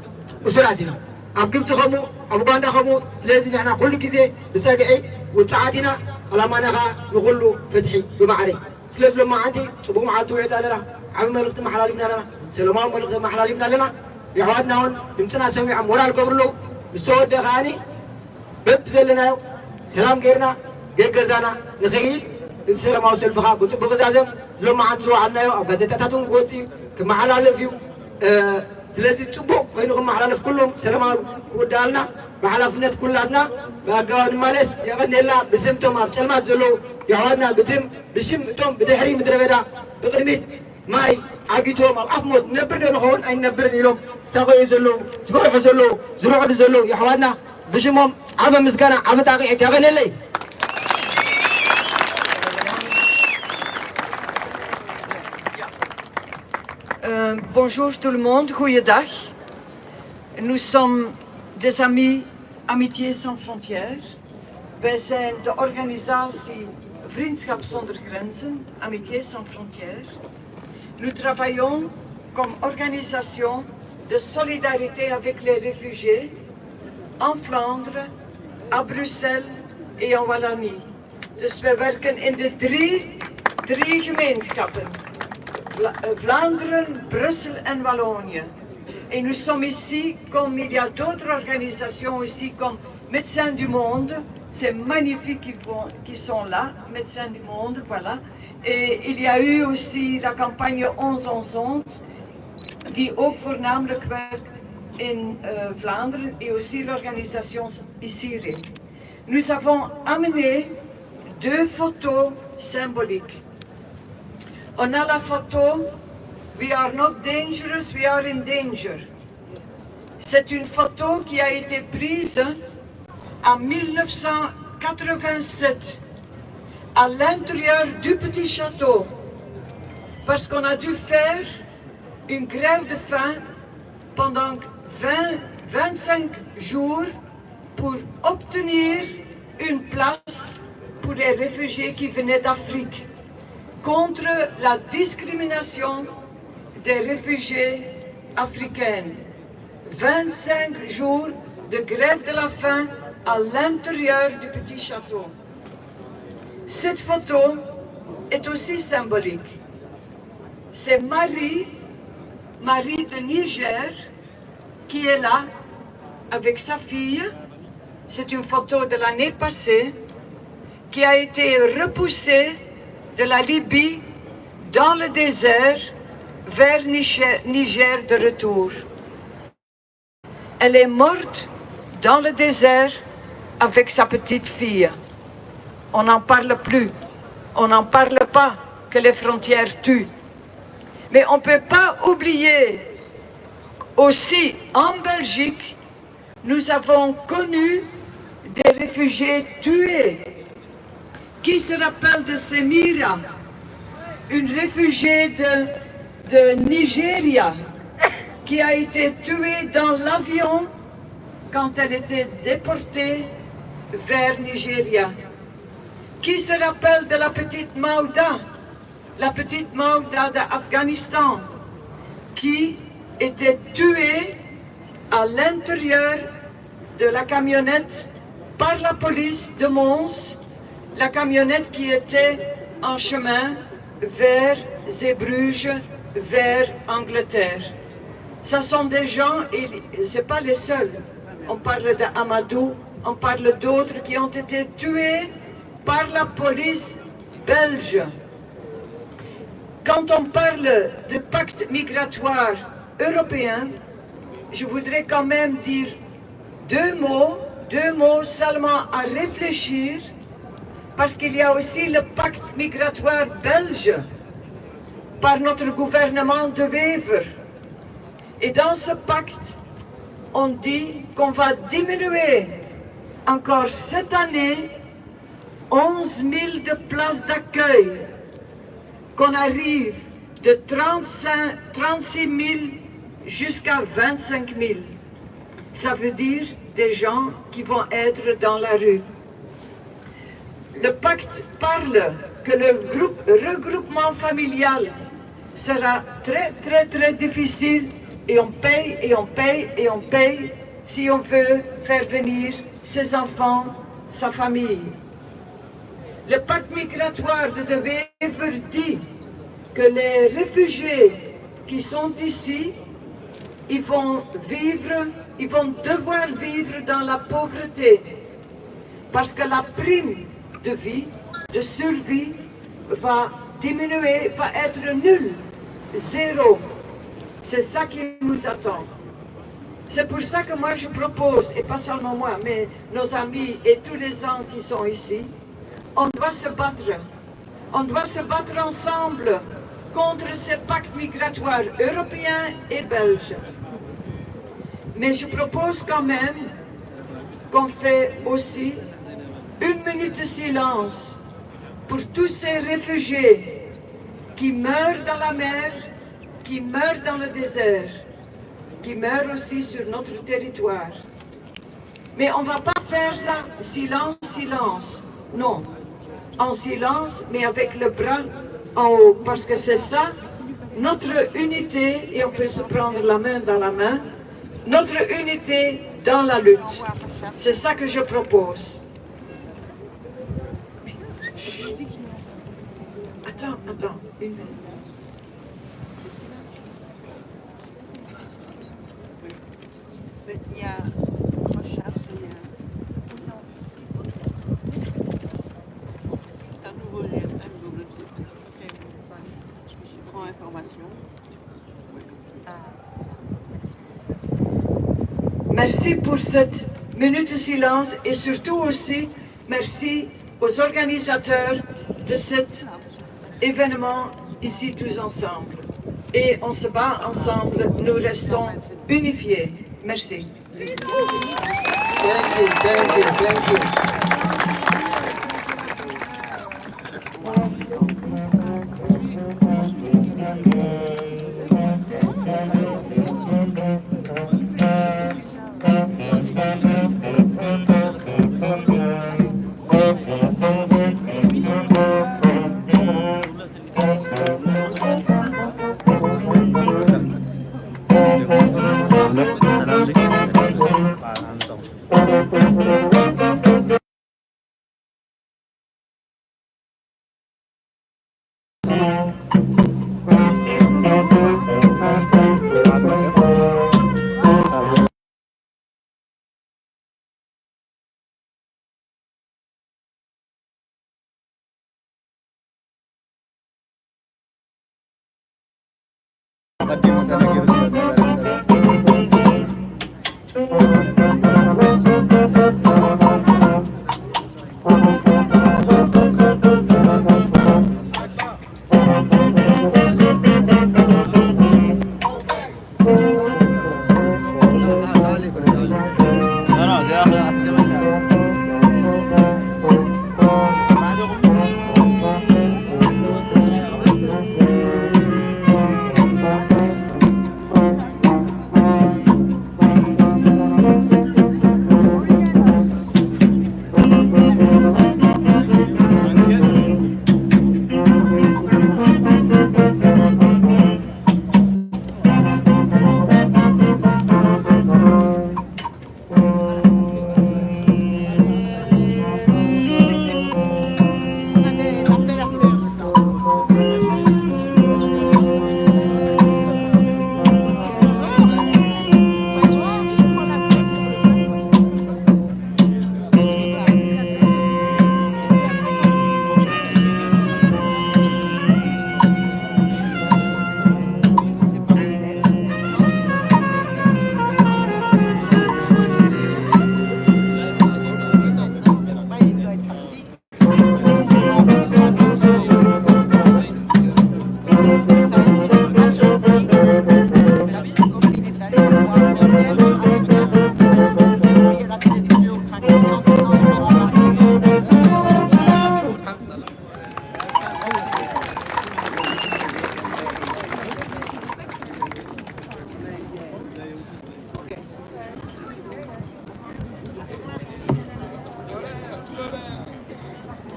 أسراتنا أبغى تخمو أبوغندا خمو لازم نحنا كل كذا بساقعي وتعاتنا على ما نغا نقوله فتحي بمعري سلسل لما عندي صبوا معاتو يدالنا عم ملقت محلاليفنا لنا سلمان ملقت محلاليفنا لنا يعودنا هون يمسنا سميع مورال قبرلو مستوى دغاني ببزلنا سلام غيرنا جزانا نخيل السلام او سلفخا قلت بغزازم لما عند سو عنا او غازيتاتون قوتي كما حلالفيو سلازي تصبو وينهم محلالف كلهم سلام ودالنا بحلافنت كلاتنا باقاون مالس يغني الله بسمتهم بسلمات زلو يعودنا بتم بشمتهم بدحري مدربدا بقدميت ماي عقيتهم أفمود نبرد نخون أي نبرد لهم ساقي يزلوا سبرح يزلوا زروع يزلوا يحوادنا بشمهم عم مسكنا عم تاقي تغني لي Bonjour tout le monde, goeiedag. Nous sommes des amis Amitié sans frontières. Wij zijn de organisatie Vriendschap zonder grenzen, Amitié sans frontières. nous travaillons comme organisation de solidarité avec les réfugiés en Vlaanderen, à Bruxelles et en Wallonie. Dus we werken in de drie gemeenschappen. Vlaanderen, Bruxelles et Wallonië. Et nous sommes ici, comme il y a d'autres organisations ici, comme Médecins du Monde. C'est magnifique qu'ils sont là, Médecins du Monde, voilà. Et il y a eu aussi la campagne 11-11-11, die ook voornamelijk werkt in Vlaanderen, et aussi l'organisation ICIRE. Nous avons amené 2 photos symboliques. On a la photo We are not dangerous, we are in danger. C'est une photo qui a été prise en 1987 à l'intérieur du petit château parce qu'on a dû faire une grève de faim pendant 25 jours pour obtenir une place pour les réfugiés qui venaient d'Afrique contre la discrimination des réfugiés africains. 25 jours de grève de la faim à l'intérieur du petit château. Cette photo est aussi symbolique. C'est Marie de Niger, qui est là avec sa fille. C'est une photo de l'année passée, qui a été repoussée de la Libye dans le désert vers Niger de retour. Elle est morte dans le désert avec sa petite fille. On n'en parle plus. On n'en parle pas que les frontières tuent. Mais on ne peut pas oublier aussi en Belgique, nous avons connu des réfugiés tués. Qui se rappelle de Semira, une réfugiée de Nigeria qui a été tuée dans l'avion quand elle était déportée vers Nigeria. Qui se rappelle de la petite Maouda d'Afghanistan, qui était tuée à l'intérieur de la camionnette par la police de Mons, la camionnette qui était en chemin vers Zeebrugge, vers Angleterre. Ce sont des gens, et ce n'est pas les seuls. On parle d'Amadou, on parle d'autres qui ont été tués par la police belge. Quand on parle de pacte migratoire européen, je voudrais quand même dire deux mots seulement à réfléchir, parce qu'il y a aussi le pacte migratoire belge par notre gouvernement de Wever. Et dans ce pacte, on dit qu'on va diminuer encore cette année 11 000 de places d'accueil, qu'on arrive de 36 000 jusqu'à 25 000. Ça veut dire des gens qui vont être dans la rue. Le pacte parle que le regroupement familial sera très difficile, et on paye si on veut faire venir ses enfants, sa famille. Le pacte migratoire de Wever dit que les réfugiés qui sont ici, ils vont devoir vivre dans la pauvreté, parce que la prime de vie, de survie, va diminuer, va être nulle, zéro. C'est ça qui nous attend. C'est pour ça que moi je propose, et pas seulement moi, mais nos amis et tous les gens qui sont ici, on doit se battre. On doit se battre ensemble contre ces pactes migratoires européens et belges. Mais je propose quand même qu'on fait aussi 1 minute de silence pour tous ces réfugiés qui meurent dans la mer, qui meurent dans le désert, qui meurent aussi sur notre territoire. Mais on ne va pas faire ça silence, non. En silence, mais avec le bras en haut, parce que c'est ça notre unité, et on peut se prendre la main dans la main, notre unité dans la lutte. C'est ça que je propose. Attends, une minute. Il y a recherche, c'est un nouveau lien, c'est un double truc. Je prends information. Merci pour cette minute de silence et surtout aussi merci aux organisateurs de cet événement ici tous ensemble. Et on se bat ensemble, nous restons unifiés. Merci.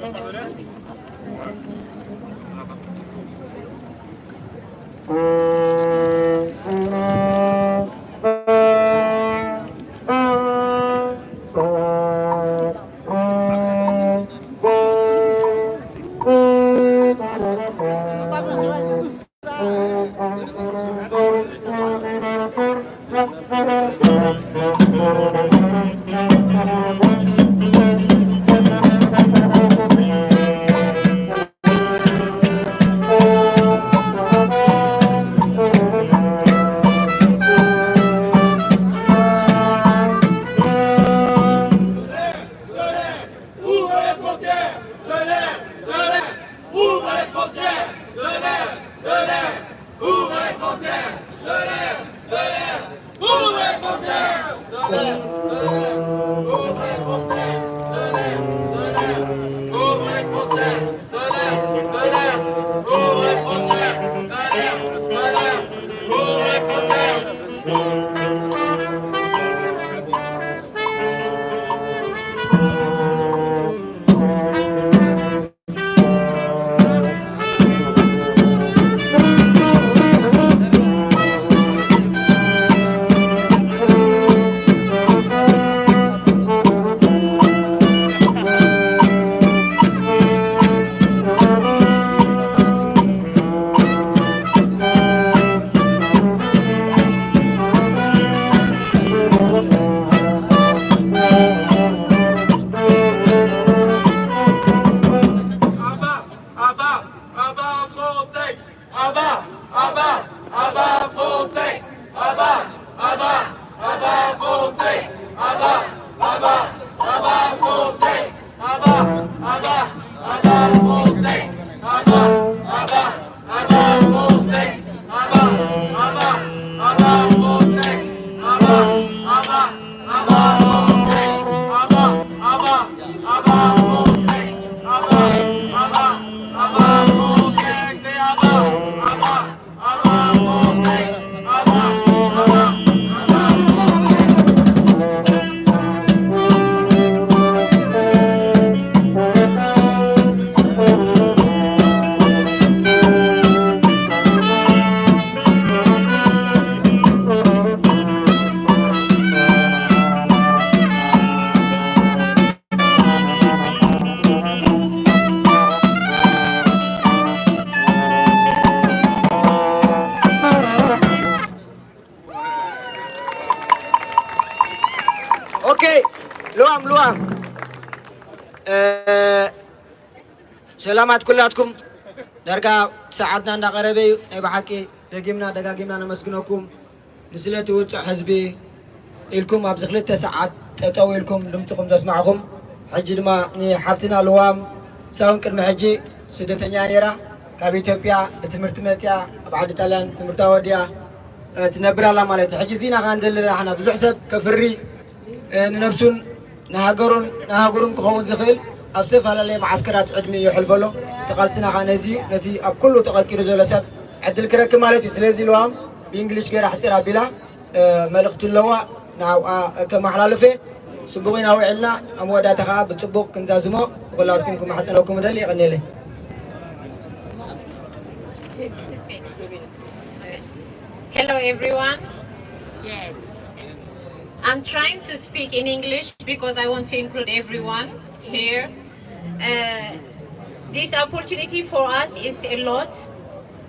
Thank you. Frontex. Frontex. Frontex. سلامات كلاتكم درجة ساعدنا نقربي بحكي دقيمنا نمسكنكم نسلت وجه حزبي إلكم أبزخلت ساعات تطويلكم دمتكم تسمعكم حجي ما حفتنا لوام ساون كرم حجي سدتني نيرا كابي إثيوبيا تمرت متيا بعد تالان تمرت وديا تنبر على مالت حجي زينا غاندل احنا بزح حسب كفري ننبسون نهاجرون كخون زخيل أبصف على اللي معسكرات عدمي يحلفلو تقالسنا غانزي نتي أب كله تقال زولسف عدل كرك مالتي سلازي لوام بإنجليش غير حتى رابيلا ملقت اللواء ناو كما حلالفه سبوغين أو علنا أموداتها بتسبوق كنزازمو وغلاتكم كما حتى لوكم دلي غني لي. Hello everyone. Yes. I'm trying to speak in English because I want to include everyone here. This opportunity for us is a lot.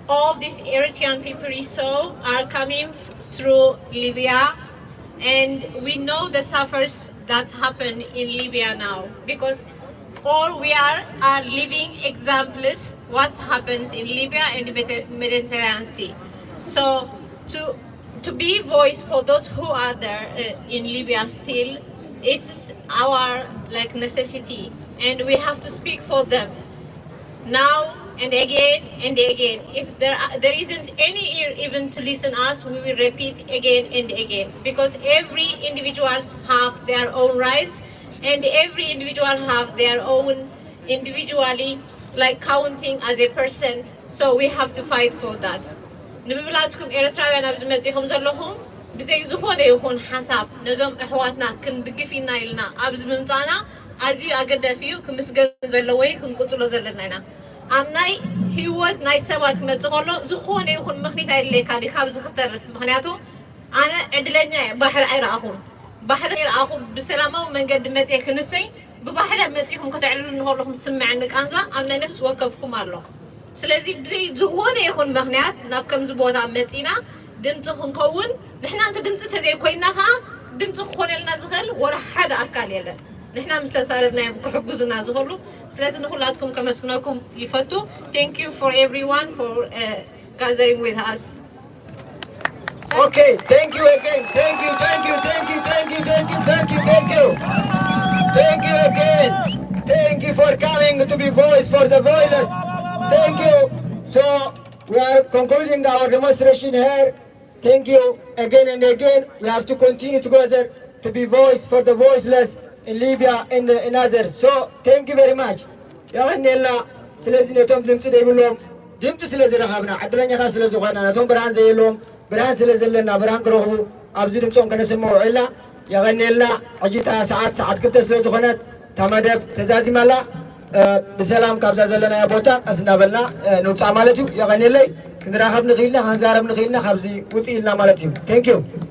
All these Eritrean people you saw are coming through Libya, and we know the suffers that happen in Libya now because all we are living examples what happens in Libya and the Mediterranean Sea. So to be voice for those who are there in Libya still, it's our necessity, and we have to speak for them now and again and again. If there isn't any ear even to listen us, we will repeat again and again because every individuals have their own rights and every individual have their own individually counting as a person. So we have to fight for that. نبيلاتكم إريتراويان أبزمتيهم زلهم بزي زخون يكون حساب نزوم إخواتنا كندقفينا إلنا أبزمتانا أزيو أقدسيو كمسجن زلوي كنقتلو زلنا أمناي هيوت ناي سبات كمتقولو زخون يكون مخنيتا اللي كادي خابز خطر مخنياتو أنا عدلني بحر عراقهم بحر عراقهم بسلامة ومن قدمتي كنسي ببحر متيهم كتعلن نهارهم سمع عندك أنزا أمنا نفس وقفكم الله سلازي بزي زخونه يكون مغنيات نابكم زبوطا متينا دمت خنكون نحنا انت دمت تزي كويناها دمت خون لنا زغل ورا حدا اكال يلا نحنا مستساربنا كحجوزنا زغلو سلازي نخلاتكم كمسكناكم يفتو. Thank you for everyone for gathering with us. Okay, thank you again. Thank you again. Thank you for coming to be voice for the voiceless. Thank you. So we are concluding our demonstration here. Thank you again and again. We have to continue together to be voice for the voiceless in Libya and in others. So thank you very much. يا غني الله سلازي نتوم دمت ديبلوم دمت سلازي رغبنا عدلنا خاص سلازي غنا نتوم برهان زي لهم برهان سلازي لنا برهان كروه أبزي دمتهم كنا سمعوا إلا يا غني الله أجيتها ساعات كنت سلازي غنات تمادب تزازي مالا بسلام كابزا زلنا يا بوتا أسنا بلنا نوتع مالتيو يا غني لي كندرا خبنا غيلنا هنزارب نغيلنا خبزي وتقيلنا مالتيو. Thank you.